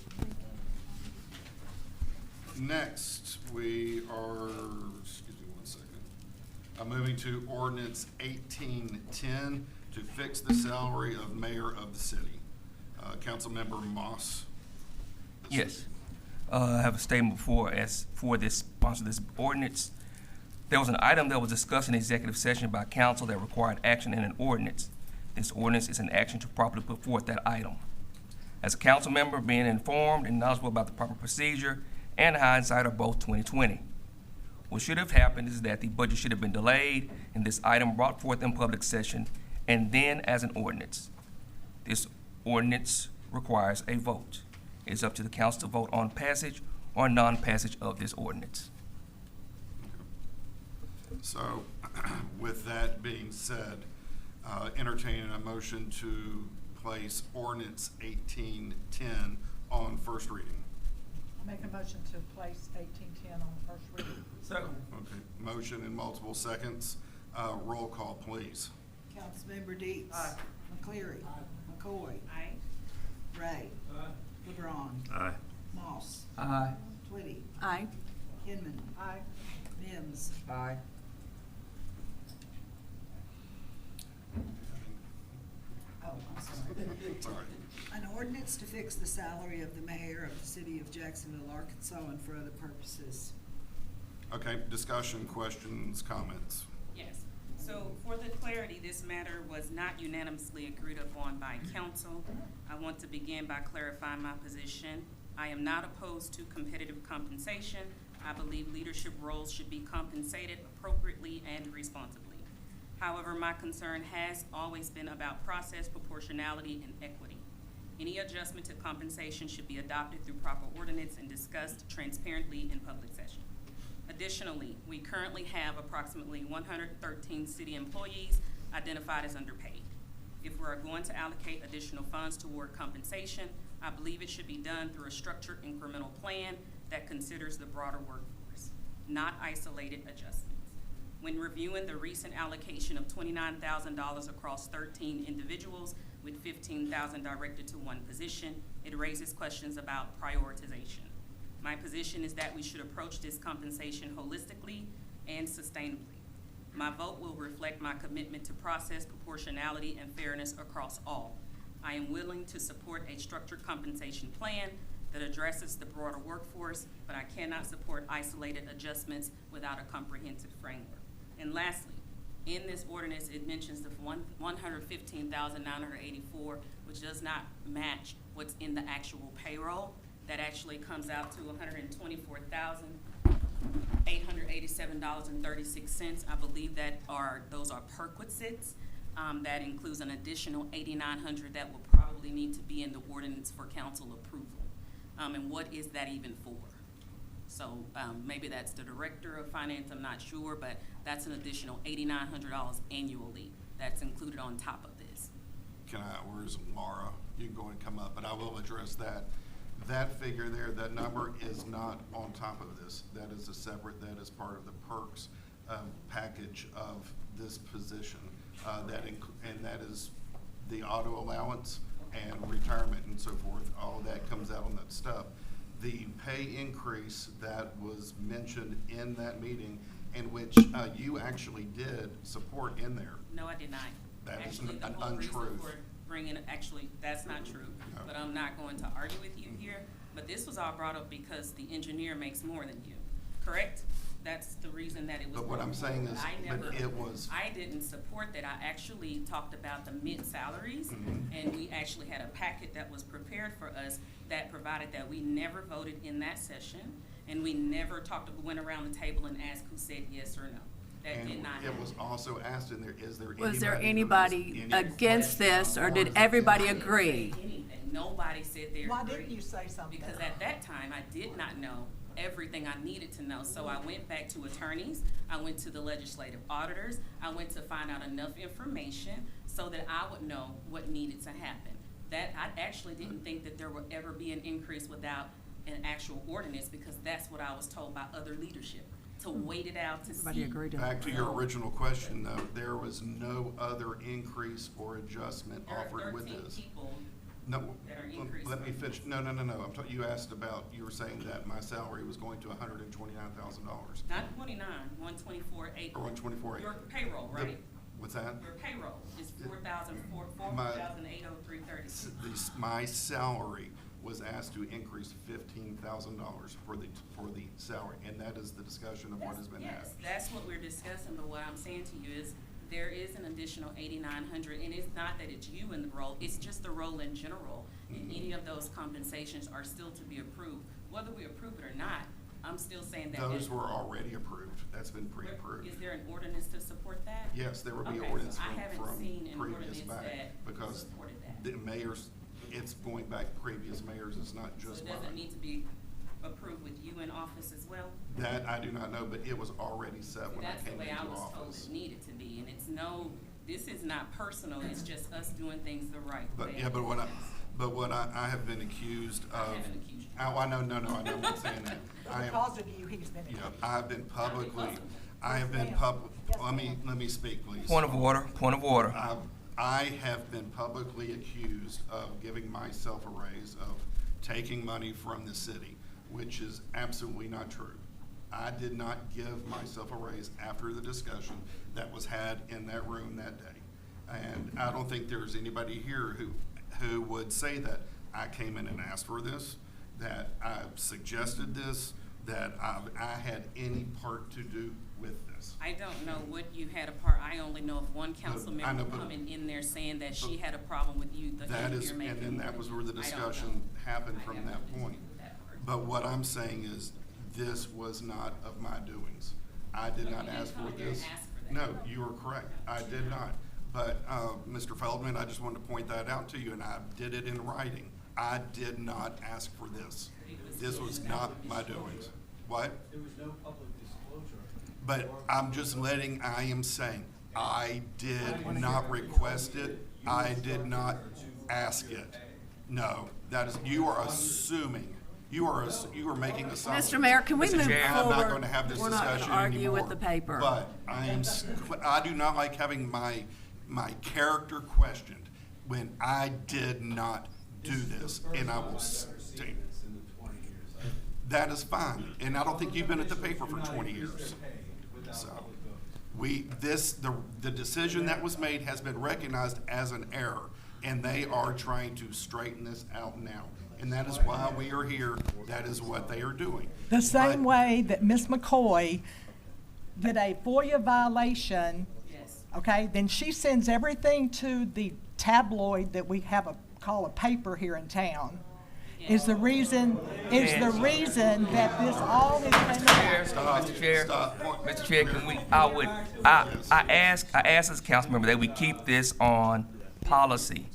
Next, we are, excuse me one second, moving to ordinance 1810 to fix the salary of mayor of the city. Councilmember Moss. Yes. I have a statement for this sponsor this ordinance. There was an item that was discussed in executive session by council that required action in an ordinance. This ordinance is an action to properly put forth that item. As a council member, being informed and knowledgeable about the proper procedure and hindsight are both 20/20. What should have happened is that the budget should have been delayed and this item brought forth in public session and then as an ordinance. This ordinance requires a vote. It is up to the council to vote on passage or non-passage of this ordinance. So, with that being said, entertaining a motion to place ordinance 1810 on first reading. I'll make a motion to place 1810 on first reading. Second. Okay, motion in multiple seconds. Roll call, please. Councilmember Deets. Aye. McCleary. McCoy. Aye. Ray. LeBron. Aye. Moss. Aye. Twitty. Aye. Inman. Aye. Mims. Aye. Oh, I'm sorry. It's all right. An ordinance to fix the salary of the mayor of the city of Jacksonville, Arkansas, and for other purposes. Okay, discussion, questions, comments. Yes. So for the clarity, this matter was not unanimously agreed upon by council. I want to begin by clarifying my position. I am not opposed to competitive compensation. I believe leadership roles should be compensated appropriately and responsibly. However, my concern has always been about process, proportionality, and equity. Any adjustment to compensation should be adopted through proper ordinance and discussed transparently in public session. Additionally, we currently have approximately 113 city employees identified as underpaid. If we are going to allocate additional funds toward compensation, I believe it should be done through a structured incremental plan that considers the broader workforce, not isolated adjustments. When reviewing the recent allocation of $29,000 across 13 individuals with $15,000 directed to one position, it raises questions about prioritization. My position is that we should approach this compensation holistically and sustainably. My vote will reflect my commitment to process, proportionality, and fairness across all. I am willing to support a structured compensation plan that addresses the broader workforce, but I cannot support isolated adjustments without a comprehensive framework. And lastly, in this ordinance, it mentions the $115,984, which does not match what's in the actual payroll. That actually comes out to $124,887.36. I believe those are perquisites. That includes an additional $8,900 that will probably need to be in the ordinance for council approval. And what is that even for? So maybe that's the director of finance, I'm not sure, but that's an additional $8,900 annually that's included on top of this. Where's Laura? You can go and come up, but I will address that. That figure there, that number is not on top of this. That is a separate, that is part of the perks package of this position. And that is the auto allowance and retirement and so forth. All that comes out on that stuff. The pay increase that was mentioned in that meeting, in which you actually did support in there. No, I did not. That is Actually, an the whole reason untruth. for bringing, actually, that's not true, No. but I'm not going to argue with you here. But this was all brought up because the engineer makes more than you, correct? That's the reason that it was. But what I'm saying is, but it was. I didn't support that. I actually talked about the mid-salaries, and we actually had a packet that was prepared for us that provided that. We never voted in that session, and we never went around the table and asked who said yes or no. That did not happen. It was also asked in there, Was there anybody against this, or did everybody agree? Nobody said they agreed. Why didn't you say something? Because at that time, I did not know everything I needed to know. So I went back to attorneys, I went to the legislative auditors, I went to find out enough information so that I would know what needed to happen. That I actually didn't think that there would ever be an increase without an actual ordinance, because that's what I was told by other leadership, to wait it out to see. Back to your original question, though, there was no other increase or adjustment offered with There are 13 this. people No, that are increased. let me finish. No. You asked about, you were saying that my salary was going to $129,000. Not 29, 124,800. Or 124,800. Your payroll, right? What's that? Your payroll is My- $4,803.30. My salary was asked to increase $15,000 for the salary, and that is the discussion of what has been had. Yes, that's what we're discussing, but what I'm saying to you is, there is an additional $8,900, and it's not that it's you in the role, it's just the role in general. And any of those compensations are still to be approved. Whether we approve it or not, I'm still saying that. Those were already approved. That's been pre-approved. Is there an ordinance to support that? Yes, there will be Okay, ordinance so I haven't from seen an previous ordinance back, that because supported that. the mayors, it's going back to previous mayors, it's not So just it doesn't mine. need to be approved with you in office as well? That I do not know, but it was already set when I That's the came way into I was told office. it needed to be, and it's this is not personal, it's just us doing things the right way. But, yeah, but what I have been accused of. I haven't accused you. Oh, I know, no, I'm not saying that. I am- Because of you, he's been. Yeah, I've been publicly, let me speak, please. Point of order, point of order. I have been publicly accused of giving myself a raise, of taking money from the city, which is absolutely not true. I did not give myself a raise after the discussion that was had in that room that day. And I don't think there's anybody here who would say that I came in and asked for this, that I suggested this, that I had any part to do with this. I don't know what you had a part, I only know of one council I know, member but- coming in there saying that she had a problem with you, the That you're is, making. and then that was where the I don't discussion know. happened I from have that nothing to do point. with that part. But what I'm saying is, this was not of my doings. I did No, not you didn't ask come for here and this. ask for that. No, you are correct. I did not. But, Mr. Feldman, I just wanted to point that out to you, and I did it in writing. I did not ask for this. This was not my doings. What? There was no public disclosure. But I am saying, I did not request it. I did not ask it. No, that is, you are assuming. You are making assumptions. Mr. Mayor, can we Mr. move Chair. forward? I'm not going to have this We're not discussion gonna argue anymore. with the paper. But I do not like having my character questioned when I did not do this, and I will state. That is fine, and I don't think you've been at the paper for 20 years. So, the decision that was made has been recognized as an error, and they are trying to straighten this out now. And that is why we are here. That is what they are doing. The same But- way that Ms. McCoy did a FOIA violation, Yes. okay, then she sends everything to the tabloid that we have call a paper here in town. Is the reason that this all is coming out. Mr. Chair, Stop. Mr. Chair, I ask as a council member that we keep this on policy.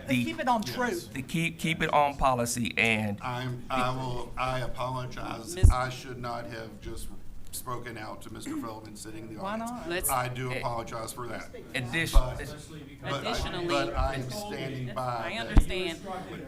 Keep it on truth. Keep it on policy, and I apologize. Miss- I should not have just spoken out to Mr. Feldman sitting in the Why audience. not? I do apologize for that. Additionally, But I am standing by. I understand,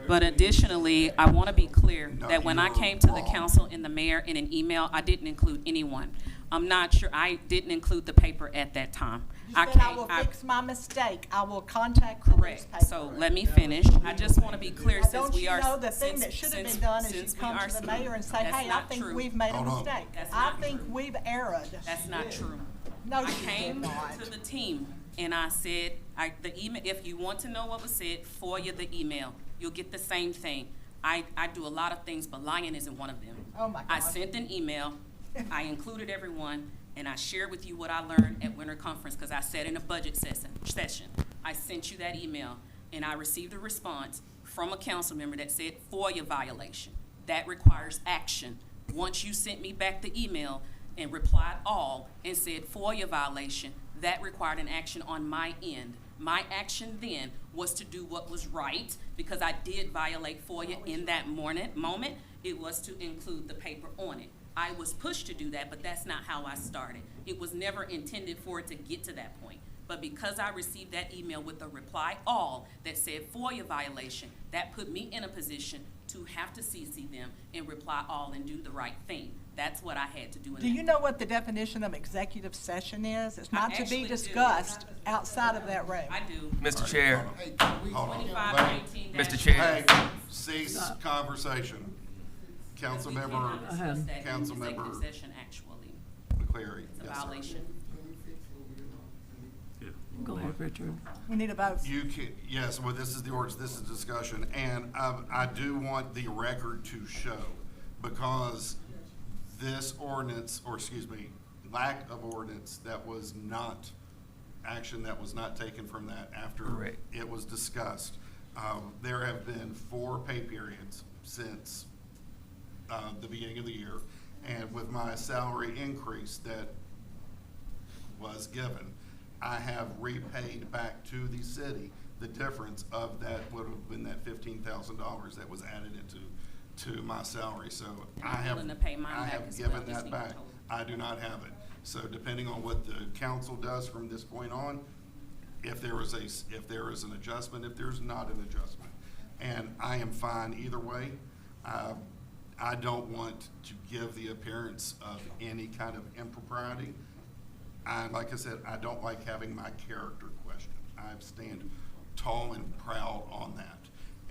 but additionally, I want to be clear No, that when I you're came to the wrong. council and the mayor in an email, I didn't include anyone. I'm not sure, I didn't include the paper at that time. You said I will fix my mistake. I will contact the Correct, newspaper. so let me finish. I just want to be clear Now, since don't we you are. know the thing since- that should have since- been done is you since we come are to the speaking. mayor and say, That's hey, I not think true. we've made a Hold on. mistake. That's I not think true. we've erred. That's not true. No, I you did came not. to the team and I said, the email, if you want to know what was said, FOIA the email. You'll get the same thing. I do a lot of things, but lying isn't one of them. Oh, my I God. sent an email I included everyone, and I shared with you what I learned at winter conference, because I said in a budget session, I sent you that email, and I received a response from a council member that said FOIA violation. That requires action. Once you sent me back the email and replied all and said FOIA violation, that required an action on my end. My action then was to do what was right, because I did violate FOIA in that moment. It was to include the paper on it. I was pushed to do that, but that's not how I started. It was never intended for it to get to that point. But because I received that email with a reply all that said FOIA violation, that put me in a position to have to CC them and reply all and do the right thing. That's what I had to do. Do you know what the definition of executive session is? It's not to actually be do. outside outside of that room. I do. Mr. Chair, Hold on. 2519 Mr. Chair. Hey, cease conversation. Councilmember, Councilmember Executive session, actually. McCleary. It's a Yes, sir. violation. Go ahead, Richard. We need a vote. You can, yes, well, this is the ordinance, this is discussion, and I do want the record to show, because this ordinance, or excuse me, lack of ordinance, that was not, action that was not taken from that after Correct. it was discussed. There have been 4 pay periods since the beginning of the year, and with my salary increase that was given, I have repaid back to the city the difference of that would have been that $15,000 that was added to my salary. So I'm willing to pay mine I back have as well, given just that need back. to total. I do not have it. So depending on what the council does from this point on, if there is an adjustment, if there's not an adjustment, and I am fine either way. I don't want to give the appearance of any kind of impropriety. Like I said, I don't like having my character questioned. I stand tall and proud on that.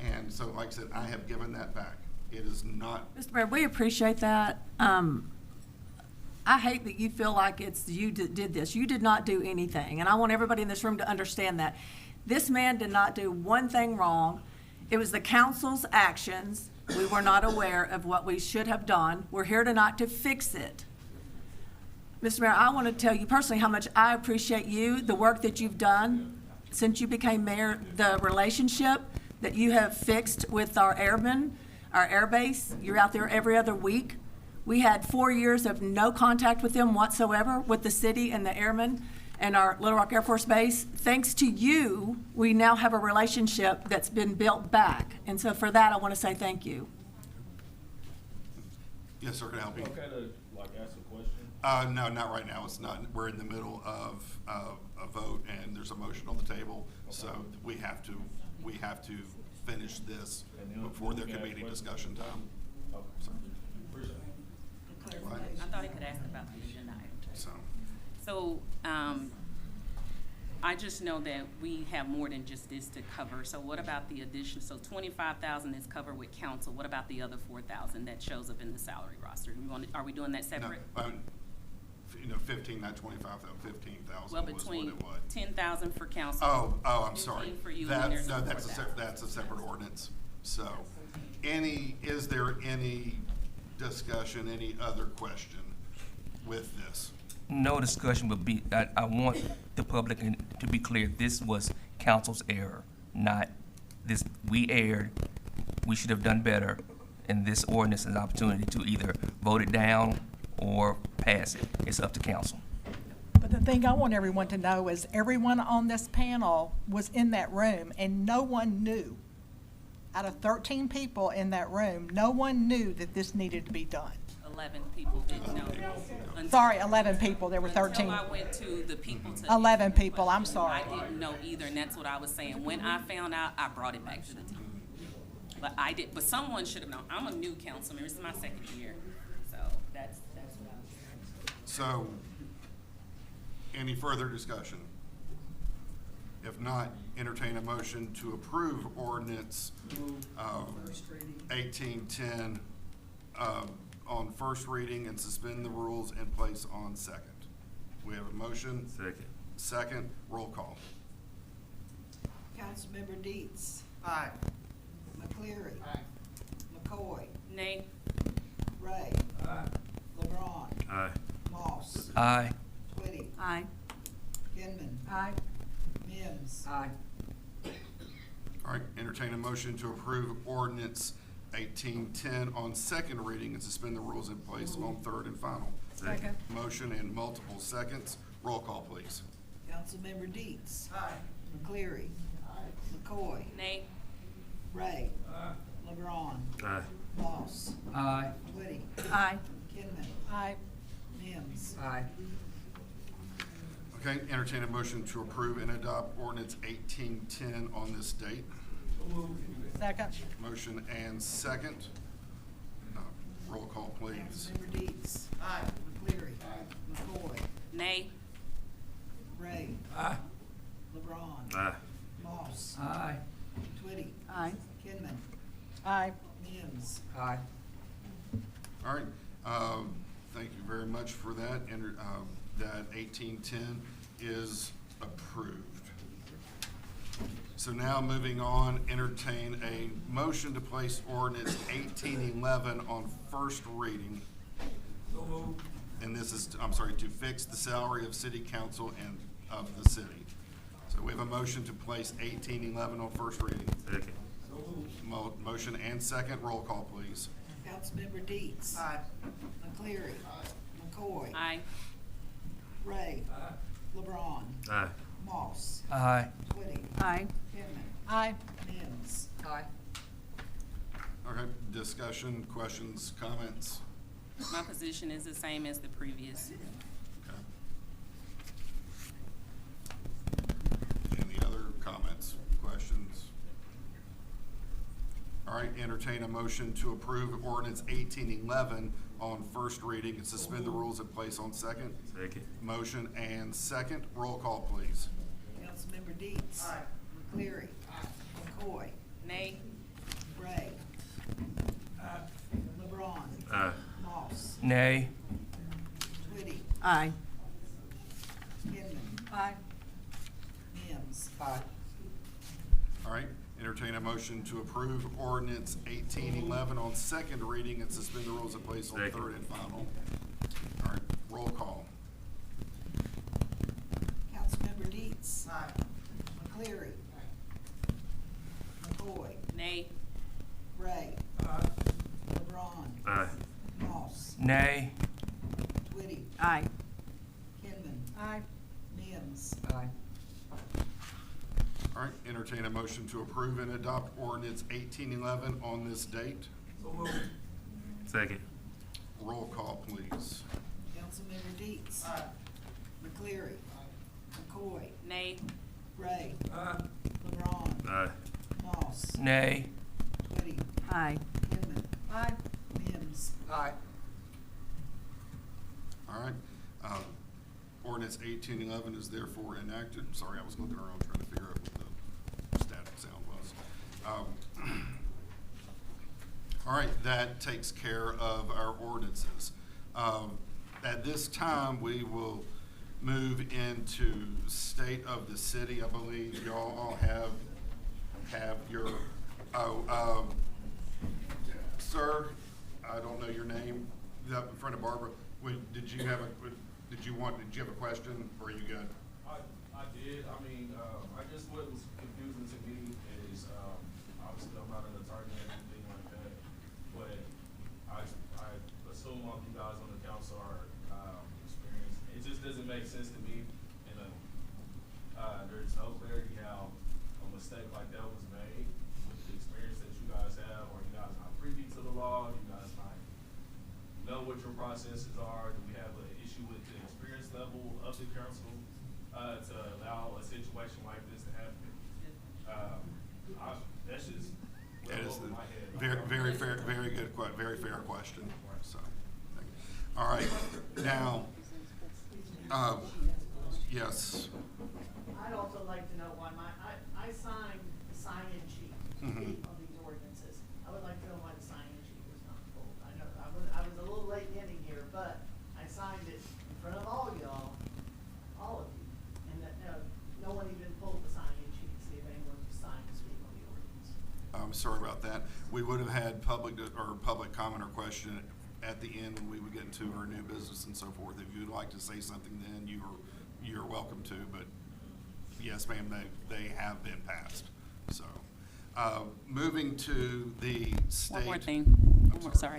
And so, like I said, I have given that back. It is not. Mr. Mayor, we appreciate that. I hate that you feel like it's you that did this. You did not do anything, and I want everybody in this room to understand that. This man did not do one thing wrong. It was the council's actions. We were not aware of what we should have done. We're here tonight to fix it. Mr. Mayor, I want to tell you personally how much I appreciate you, the work that you've done since you became mayor, the relationship that you have fixed with our airmen, our air base. You're out there every other week. We had 4 years of no contact with them whatsoever, with the city and the airmen and our Little Rock Air Force Base. Thanks to you, we now have a relationship that's been built back. And so for that, I want to say thank you. Yes, sir, can I help you? Okay to, like, ask a question? No, not right now. It's not. We're in the middle of a vote, and there's a motion on the table. So we have to finish this before there can be any discussion time. So, I thought he could ask about the agenda item. so. I just know that we have more than just this to cover. So what about the addition? So 25,000 is covered with council. What about the other 4,000 that shows up in the salary roster? Are we doing that separate? No, 15, not 25,000, 15,000 Well, was what between it was. 10,000 for council. Oh, I'm sorry. 15 for you, and there's No, the 4,000. that's a separate ordinance. So, is there any discussion, any other question with this? No discussion would be, I want the public to be clear, this was council's error, not this, we erred, we should have done better, and this ordinance is an opportunity to either vote it down or pass it. It's up to council. But the thing I want everyone to know is everyone on this panel was in that room, and no one knew. Out of 13 people in that room, no one knew that this needed to be done. 11 people didn't know. Sorry, 11 people, there were 13. Until I went to the people to. 11 people, I'm sorry. I didn't know either, and that's what I was saying. When I found out, I brought it back to the team. But someone should have known. I'm a new council member. This is my second year. So that's what I was saying. So, any further discussion? If not, entertain a motion to approve ordinance 1810 on first reading and suspend the rules and place on second. We have a motion. Second, roll call. Councilmember Deets. Aye. McCleary. McCoy. Nay. Ray. LeBron. Aye. Moss. Aye. Twitty. Aye. Kinman. Aye. Mims. Aye. All right, entertain a motion to approve ordinance 1810 on second reading and suspend the rules in place on third and final. Second. Motion and multiple seconds. Roll call, please. Councilmember Deets. Aye. McCleary. McCoy. Nay. Ray. LeBron. Aye. Moss. Aye. Twitty. Aye. Kinman. Aye. Mims. Aye. Okay, entertain a motion to approve and adopt ordinance 1810 on this date. Second. Motion and second. Roll call, please. Councilmember Deets. Aye. McCleary. McCoy. Nay. Ray. Aye. LeBron. Aye. Moss. Aye. Twitty. Aye. Kinman. Aye. Mims. Aye. All right, thank you very much for that. That 1810 is approved. So now moving on, entertain a motion to place ordinance 1811 on first reading. And this is, I'm sorry, to fix the salary of city council and of the city. So we have a motion to place 1811 on first reading. Second. Motion and second. Roll call, please. Councilmember Deets. Aye. McCleary. McCoy. Aye. Ray. LeBron. Aye. Moss. Aye. Twitty. Aye. Kinman. Aye. Mims. Aye. Okay, discussion, questions, comments? My position is the same as the previous. Any other comments, questions? All right, entertain a motion to approve ordinance 1811 on first reading and suspend the rules in place on second. Second. Motion and second. Roll call, please. Councilmember Deets. Aye. McCleary. McCoy. Nay. Ray. LeBron. Aye. Moss. Nay. Twitty. Aye. Kinman. Aye. Mims. Aye. All right, entertain a motion to approve ordinance 1811 on second reading and suspend the rules in place on Second. third and final. All right, roll call. Councilmember Deets. Aye. McCleary. McCoy. Nay. Ray. LeBron. Aye. Moss. Nay. Twitty. Aye. Kinman. Aye. Mims. Aye. All right, entertain a motion to approve and adopt ordinance 1811 on this date. Second. Roll call, please. Councilmember Deets. McCleary. McCoy. Nay. Ray. LeBron. Aye. Moss. Nay. Twitty. Aye. Kinman. Aye. Mims. Aye. All right, ordinance 1811 is therefore enacted. Sorry, I was looking around trying to figure out what the static sound was. All right, that takes care of our ordinances. At this time, we will move into state of the city. I believe y'all all have your, sir, I don't know your name, up in front of Barbara. Did you have a question, or are you good? I did. I mean, I guess what was confusing to me is, obviously I'm not an attorney or anything like that, but I assume all of you guys on the council are experienced. It just doesn't make sense to me, and there's no clarity how a mistake like that was made with the experience that you guys have, or you guys are not privy to the law, you guys might know what your processes are. Do we have an issue with the experience level of the council to allow a situation like this to happen? That's just That is over my head. very fair, very good, very fair question. So, thank you. All right, now, yes. I'd also like to know why I signed the sign-in sheet of these ordinances. I would like to know why the sign-in sheet was not full. I know, I was a little late getting here, but I signed it in front of all y'all, all of you, and that, no one even pulled the sign-in sheet to see if anyone was signed to speak on the ordinance. I'm sorry about that. We would have had public comment or question at the end when we would get into our new business and so forth. If you'd like to say something then, you're welcome to, but yes, ma'am, they have been passed. So, moving to the state. One more thing.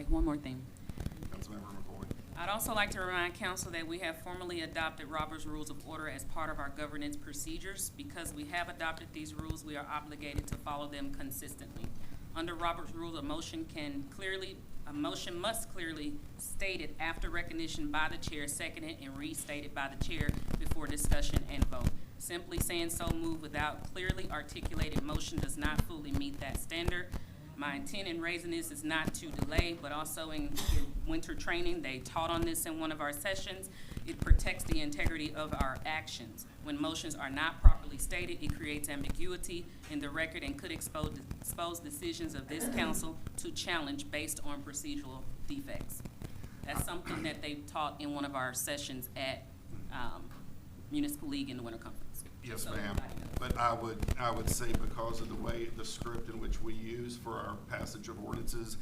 One more thing. Councilmember McCoy. I'd also like to remind council that we have formally adopted Robert's Rules of Order as part of our governance procedures. Because we have adopted these rules, we are obligated to follow them consistently. Under Robert's Rules, a motion must clearly stated after recognition by the chair, seconded and restated by the chair before discussion and vote. Simply saying so moved without clearly articulated motion does not fully meet that standard. My intent in raising this is not to delay, but also in winter training, they taught on this in one of our sessions. It protects the integrity of our actions. When motions are not properly stated, it creates ambiguity in the record and could expose decisions of this council to challenge based on procedural defects. That's something that they taught in one of our sessions at Municipal League in the Winter Conference. Yes, So, ma'am. But I would say because of the way, the script in which we use for our passage of ordinances,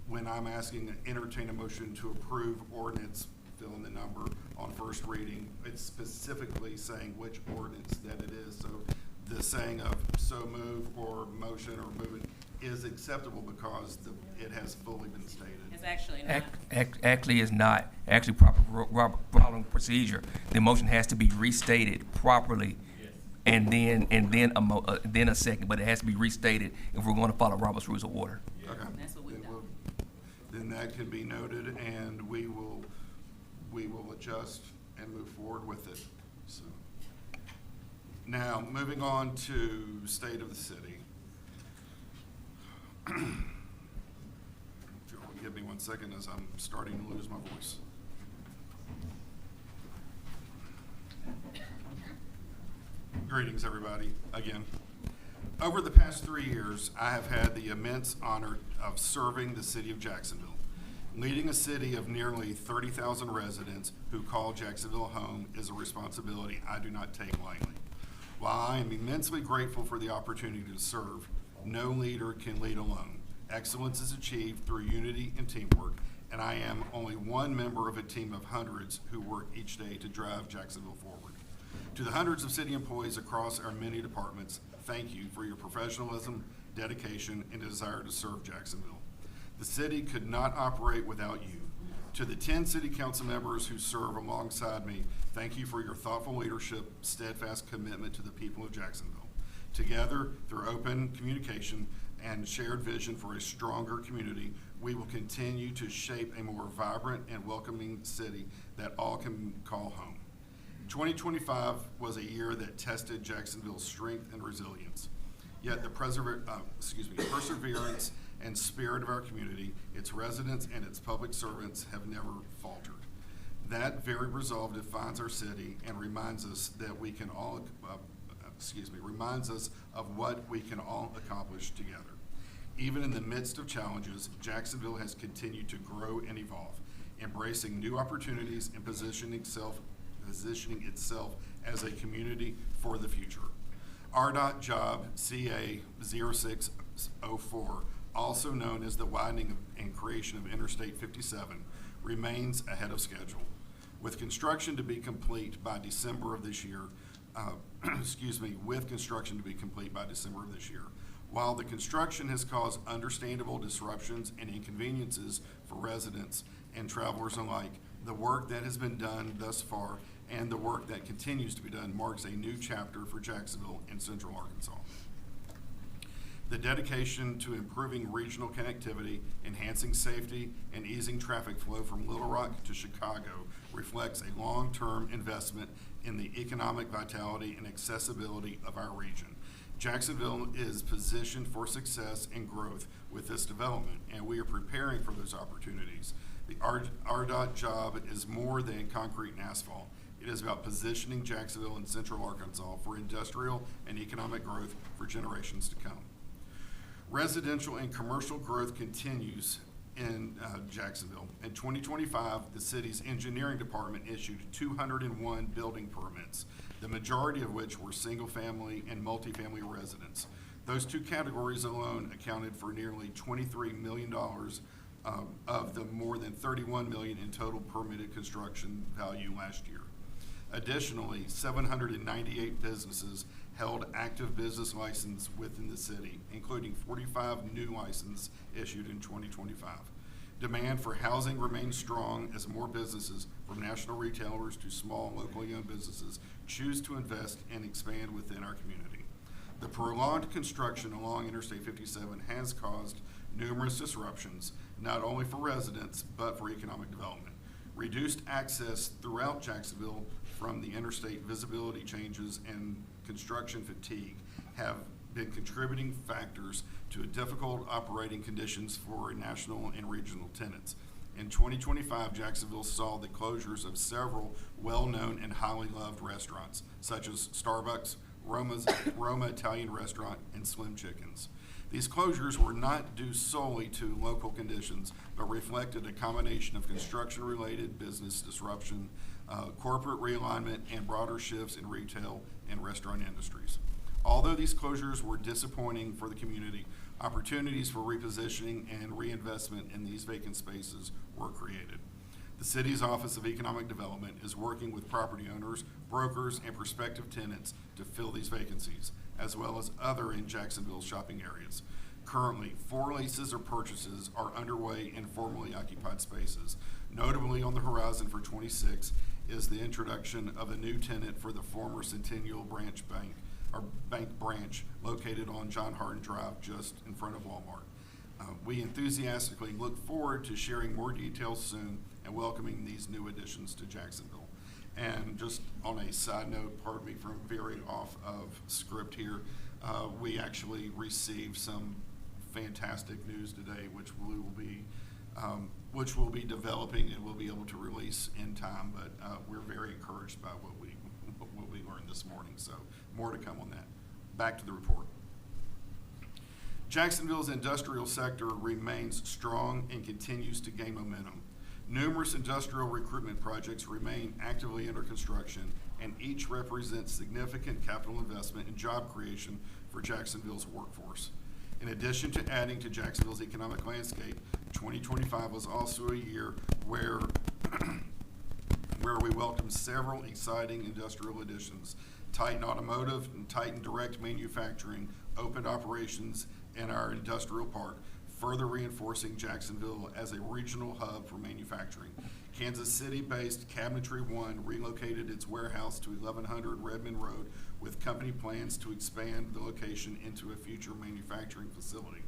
when I'm asking to entertain a motion to approve ordinance, fill in the number on first reading, it's specifically saying which ordinance that it is. So the saying of so move or motion or movement is acceptable because it has fully been stated. It's actually not. Actually, it's not. Actually, proper following procedure. The motion has to be restated properly, and then a second. But it has to be restated if we're going to follow Robert's Rules of Order. Okay. That's what we've done. Then that can be noted, and we will adjust and move forward with it. So now, moving on to state of the city. If you'll give me 1 second as I'm starting to lose my voice. Greetings, everybody, again. Over the past 3 years, I have had the immense honor of serving the city of Jacksonville, leading a city of nearly 30,000 residents who call Jacksonville home is a responsibility I do not take lightly. While I am immensely grateful for the opportunity to serve, no leader can lead alone. Excellence is achieved through unity and teamwork, and I am only one member of a team of hundreds who work each day to drive Jacksonville forward. To the hundreds of city employees across our many departments, thank you for your professionalism, dedication, and desire to serve Jacksonville. The city could not operate without you. To the 10 city council members who serve alongside me, thank you for your thoughtful leadership, steadfast commitment to the people of Jacksonville. Together, through open communication and shared vision for a stronger community, we will continue to shape a more vibrant and welcoming city that all can call home. 2025 was a year that tested Jacksonville's strength and resilience. Yet the perseverance and spirit of our community, its residents and its public servants have never faltered. That very resolve defines our city and reminds us that we can all, reminds us of what we can all accomplish together. Even in the midst of challenges, Jacksonville has continued to grow and evolve, embracing new opportunities and positioning itself as a community for the future. RDOT Job CA 0604, also known as the widening and creation of Interstate 57, remains ahead of schedule. With construction to be complete by December of this year, While the construction has caused understandable disruptions and inconveniences for residents and travelers alike, the work that has been done thus far and the work that continues to be done marks a new chapter for Jacksonville and Central Arkansas. The dedication to improving regional connectivity, enhancing safety, and easing traffic flow from Little Rock to Chicago reflects a long-term investment in the economic vitality and accessibility of our region. Jacksonville is positioned for success and growth with this development, and we are preparing for those opportunities. The RDOT job is more than concrete and asphalt. It is about positioning Jacksonville and Central Arkansas for industrial and economic growth for generations to come. Residential and commercial growth continues in Jacksonville. In 2025, the city's engineering department issued 201 building permits, the majority of which were single-family and multifamily residents. Those two categories alone accounted for nearly $23 million of the more than $31 million in total permitted construction value last year. Additionally, 798 businesses held active business license within the city, including 45 new licenses issued in 2025. Demand for housing remains strong as more businesses, from national retailers to small locally owned businesses, choose to invest and expand within our community. The prolonged construction along Interstate 57 has caused numerous disruptions, not only for residents, but for economic development. Reduced access throughout Jacksonville from the interstate visibility changes and construction fatigue have been contributing factors to difficult operating conditions for national and regional tenants. In 2025, Jacksonville saw the closures of several well-known and highly loved restaurants, such as Starbucks, Roma Italian Restaurant, and Slim Chickens. These closures were not due solely to local conditions, but reflected a combination of construction-related business disruption, corporate realignment, and broader shifts in retail and restaurant industries. Although these closures were disappointing for the community, opportunities for repositioning and reinvestment in these vacant spaces were created. The city's Office of Economic Development is working with property owners, brokers, and prospective tenants to fill these vacancies, as well as other in Jacksonville's shopping areas. Currently, 4 leases or purchases are underway in formerly occupied spaces. Notably on the horizon for 26 is the introduction of a new tenant for the former Centennial Bank branch located on John Hardin Drive just in front of Walmart. We enthusiastically look forward to sharing more details soon and welcoming these new additions to Jacksonville. And just on a side note, pardon me from veering off of script here, we actually received some fantastic news today, which we'll be developing and we'll be able to release in time. But we're very encouraged by what we learned this morning. So more to come on that. Back to the report. Jacksonville's industrial sector remains strong and continues to gain momentum. Numerous industrial recruitment projects remain actively under construction, and each represents significant capital investment and job creation for Jacksonville's workforce. In addition to adding to Jacksonville's economic landscape, 2025 was also a year where we welcomed several exciting industrial additions. Titan Automotive and Titan Direct Manufacturing opened operations in our industrial park, further reinforcing Jacksonville as a regional hub for manufacturing. Kansas City-based Cabinetry One relocated its warehouse to 1100 Redmond Road with company plans to expand the location into a future manufacturing facility.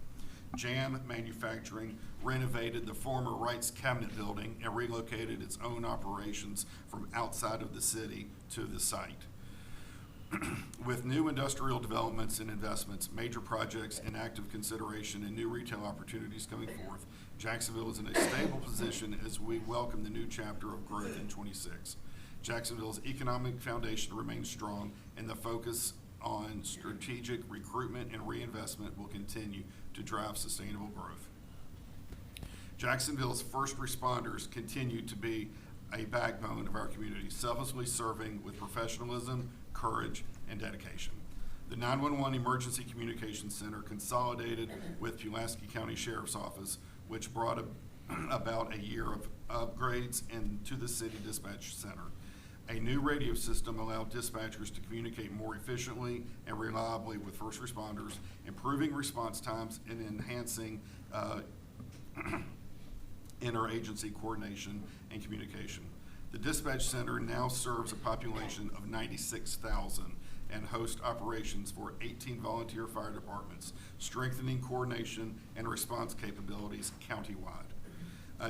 JAM Manufacturing renovated the former Wright's Cabinet Building and relocated its own operations from outside of the city to the site. With new industrial developments and investments, major projects in active consideration, and new retail opportunities coming forth, Jacksonville is in a stable position as we welcome the new chapter of growth in 26. Jacksonville's economic foundation remains strong, and the focus on strategic recruitment and reinvestment will continue to drive sustainable growth. Jacksonville's first responders continue to be a backbone of our community, selflessly serving with professionalism, courage, and dedication. The 911 Emergency Communications Center consolidated with Pulaski County Sheriff's Office, which brought about a year of upgrades into the city dispatch center. A new radio system allowed dispatchers to communicate more efficiently and reliably with first responders, improving response times and enhancing interagency coordination and communication. The dispatch center now serves a population of 96,000 and hosts operations for 18 volunteer fire departments, strengthening coordination and response capabilities countywide.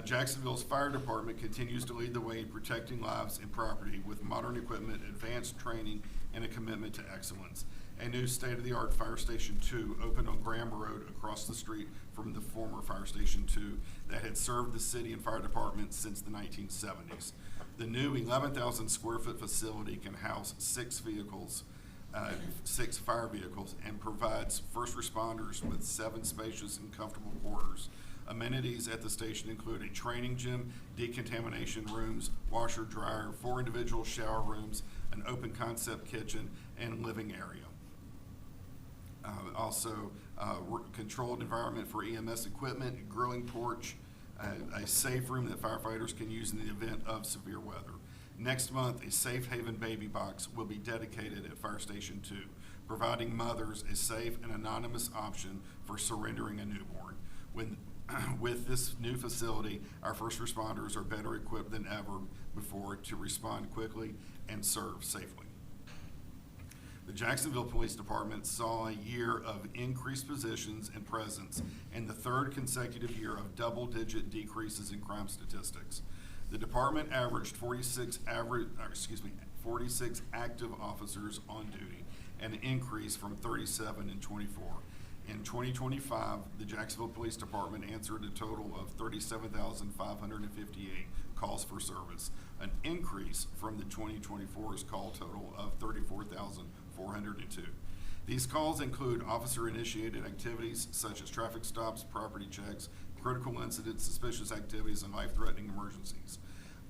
Jacksonville's fire department continues to lead the way in protecting lives and property with modern equipment, advanced training, and a commitment to excellence. A new state-of-the-art Fire Station 2 opened on Graham Road across the street from the former Fire Station 2 that had served the city and fire department since the 1970s. The new 11,000 square foot facility can house 6 fire vehicles, and provides first responders with 7 spacious and comfortable quarters. Amenities at the station include a training gym, decontamination rooms, washer, dryer, 4 individual shower rooms, an open concept kitchen, and living area. Also, controlled environment for EMS equipment, grilling porch, a safe room that firefighters can use in the event of severe weather. Next month, a Safe Haven baby box will be dedicated at Fire Station 2, providing mothers a safe and anonymous option for surrendering a newborn. With this new facility, our first responders are better equipped than ever before to respond quickly and serve safely. The Jacksonville Police Department saw a year of increased positions and presence and the third consecutive year of double-digit decreases in crime statistics. The department averaged 46 active officers on duty, an increase from 37 in 24. In 2025, the Jacksonville Police Department answered a total of 37,558 calls for service, an increase from the 2024's call total of 34,402. These calls include officer-initiated activities such as traffic stops, property checks, critical incidents, suspicious activities, and life-threatening emergencies.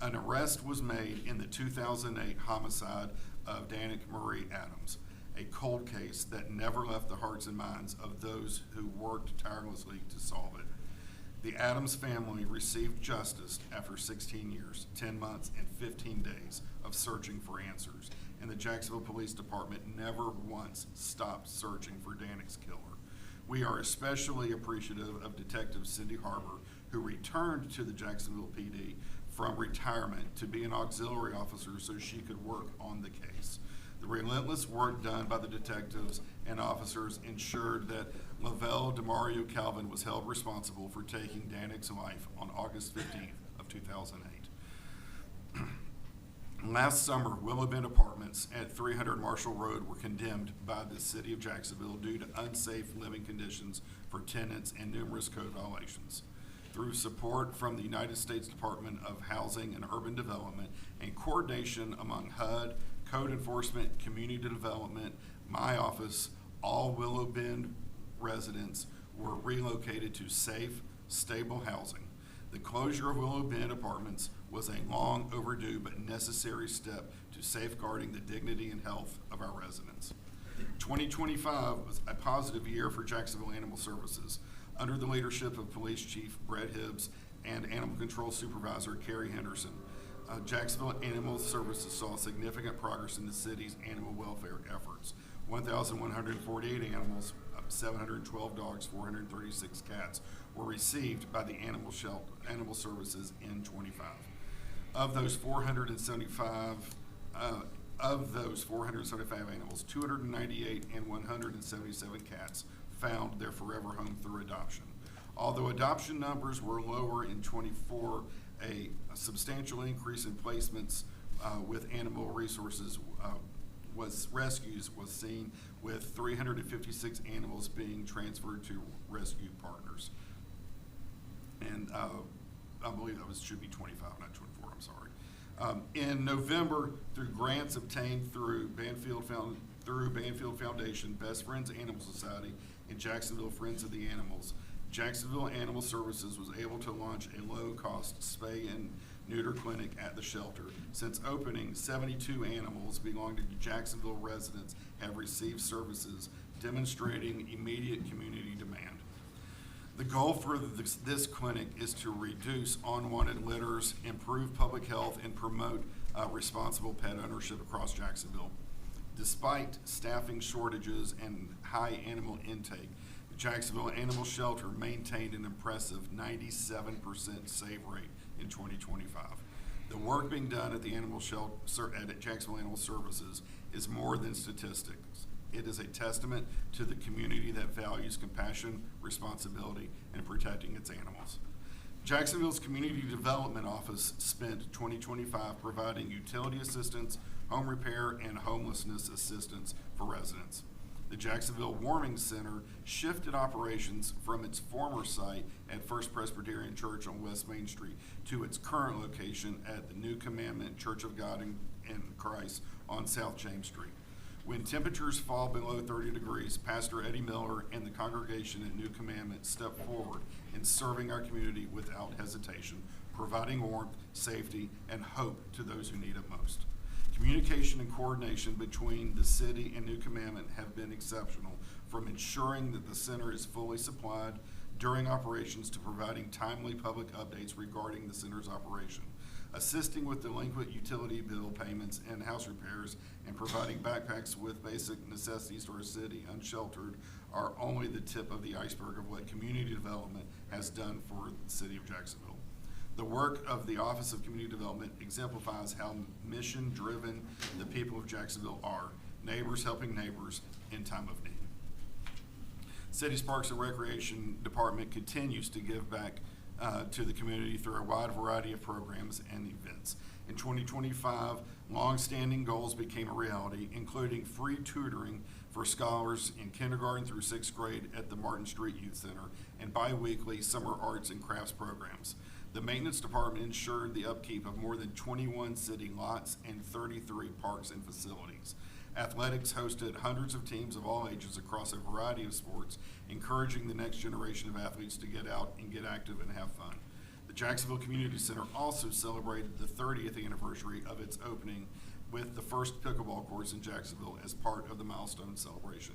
An arrest was made in the 2008 homicide of Danik Marie Adams, a cold case that never left the hearts and minds of those who worked tirelessly to solve it. The Adams family received justice after 16 years, 10 months, and 15 days of searching for answers, and the Jacksonville Police Department never once stopped searching for Danik's killer. We are especially appreciative of Detective Cindy Harbour, who returned to the Jacksonville PD from retirement to be an auxiliary officer so she could work on the case. The relentless work done by the detectives and officers ensured that Lavelle DeMario Calvin was held responsible for taking Danik's life on August 15th of 2008. Last summer, Willow Bend Apartments at 300 Marshall Road were condemned by the city of Jacksonville due to unsafe living conditions for tenants and numerous code violations. Through support from the United States Department of Housing and Urban Development and coordination among HUD, Code Enforcement, Community Development, my office, all Willow Bend residents were relocated to safe, stable housing. The closure of Willow Bend Apartments was a long overdue but necessary step to safeguarding the dignity and health of our residents. 2025 was a positive year for Jacksonville Animal Services. Under the leadership of Police Chief Brett Hibbs and Animal Control Supervisor Carrie Henderson, Jacksonville Animal Services saw significant progress in the city's animal welfare efforts. 1,148 animals, 712 dogs, 436 cats were received by the Animal Services in 25. Of those 475 animals, 298 and 177 cats found their forever home through adoption. Although adoption numbers were lower in 24, a substantial increase in placements with animal resources rescues was seen, with 356 animals being transferred to rescue partners. And I believe that should be 25, not 24, I'm sorry. In November, through grants obtained through Banfield Foundation, Best Friends Animal Society, and Jacksonville Friends of the Animals, Jacksonville Animal Services was able to launch a low-cost spay and neuter clinic at the shelter. Since opening, 72 animals belonging to Jacksonville residents have received services, demonstrating immediate community demand. The goal for this clinic is to reduce unwanted litters, improve public health, and promote responsible pet ownership across Jacksonville. Despite staffing shortages and high animal intake, the Jacksonville Animal Shelter maintained an impressive 97% save rate in 2025. The work being done at the animal shelter at Jacksonville Animal Services is more than statistics. It is a testament to the community that values compassion, responsibility, and protecting its animals. Jacksonville's Community Development Office spent 2025 providing utility assistance, home repair, and homelessness assistance for residents. The Jacksonville Warming Center shifted operations from its former site at First Presbyterian Church on West Main Street to its current location at the New Commandment Church of God in Christ on South James Street. When temperatures fall below 30 degrees, Pastor Eddie Miller and the congregation at New Commandment step forward in serving our community without hesitation, providing warmth, safety, and hope to those who need it most. Communication and coordination between the city and New Commandment have been exceptional, from ensuring that the center is fully supplied, during operations to providing timely public updates regarding the center's operation, assisting with delinquent utility bill payments and house repairs, and providing backpacks with basic necessities to our city unsheltered are only the tip of the iceberg of what community development has done for the city of Jacksonville. The work of the Office of Community Development exemplifies how mission-driven the people of Jacksonville are, neighbors helping neighbors in time of need. City's Parks and Recreation Department continues to give back to the community through a wide variety of programs and events. In 2025, long-standing goals became a reality, including free tutoring for scholars in kindergarten through 6th grade at the Martin Street Youth Center and bi-weekly summer arts and crafts programs. The maintenance department ensured the upkeep of more than 21 city lots and 33 parks and facilities. Athletics hosted hundreds of teams of all ages across a variety of sports, encouraging the next generation of athletes to get out and get active and have fun. The Jacksonville Community Center also celebrated the 30th anniversary of its opening with the first pickleball courts in Jacksonville as part of the milestone celebration.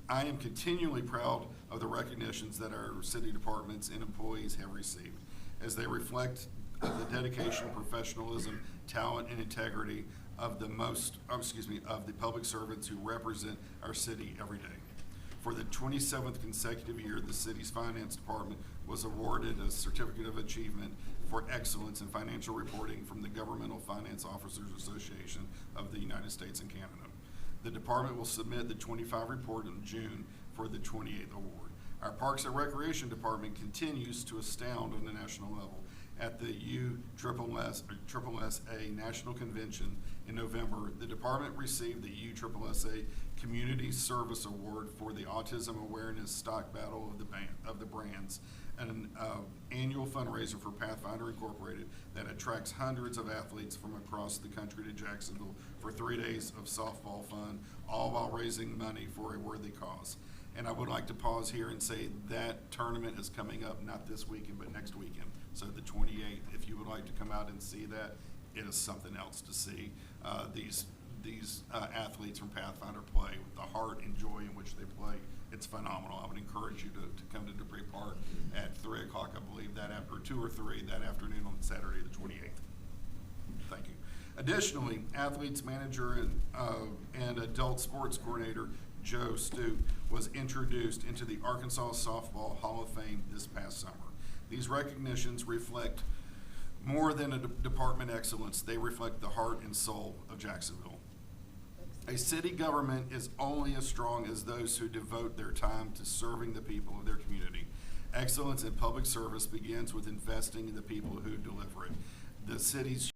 I am continually proud of the recognitions that our city departments and employees have received, as they reflect the dedication, professionalism, talent, and integrity of the public servants who represent our city every day. For the 27th consecutive year, the city's finance department was awarded a Certificate of Achievement for Excellence in Financial Reporting from the Governmental Finance Officers Association of the United States and Canada. The department will submit the 25 report in June for the 28th award. Our Parks and Recreation Department continues to astound on the national level. At the USSSA National Convention in November, the department received the USSSA Community Service Award for the Autism Awareness Stock Battle of the Brands, an annual fundraiser for Pathfinder Incorporated that attracts hundreds of athletes from across the country to Jacksonville for 3 days of softball fun, all while raising money for a worthy cause. And I would like to pause here and say that tournament is coming up not this weekend, but next weekend. So the 28th, if you would like to come out and see that, it is something else to see these athletes from Pathfinder play with the heart and joy in which they play. It's phenomenal. I would encourage you to come to Dupree Park at 3 o'clock, I believe, that after 2 or 3 that afternoon on Saturday the 28th. Thank you. Additionally, athletes manager and adult sports coordinator Joe Stute was introduced into the Arkansas Softball Hall of Fame this past summer. These recognitions reflect more than a department excellence. They reflect the heart and soul of Jacksonville. A city government is only as strong as those who devote their time to serving the people of their community. Excellence in public service begins with investing in the people who deliver it. The city's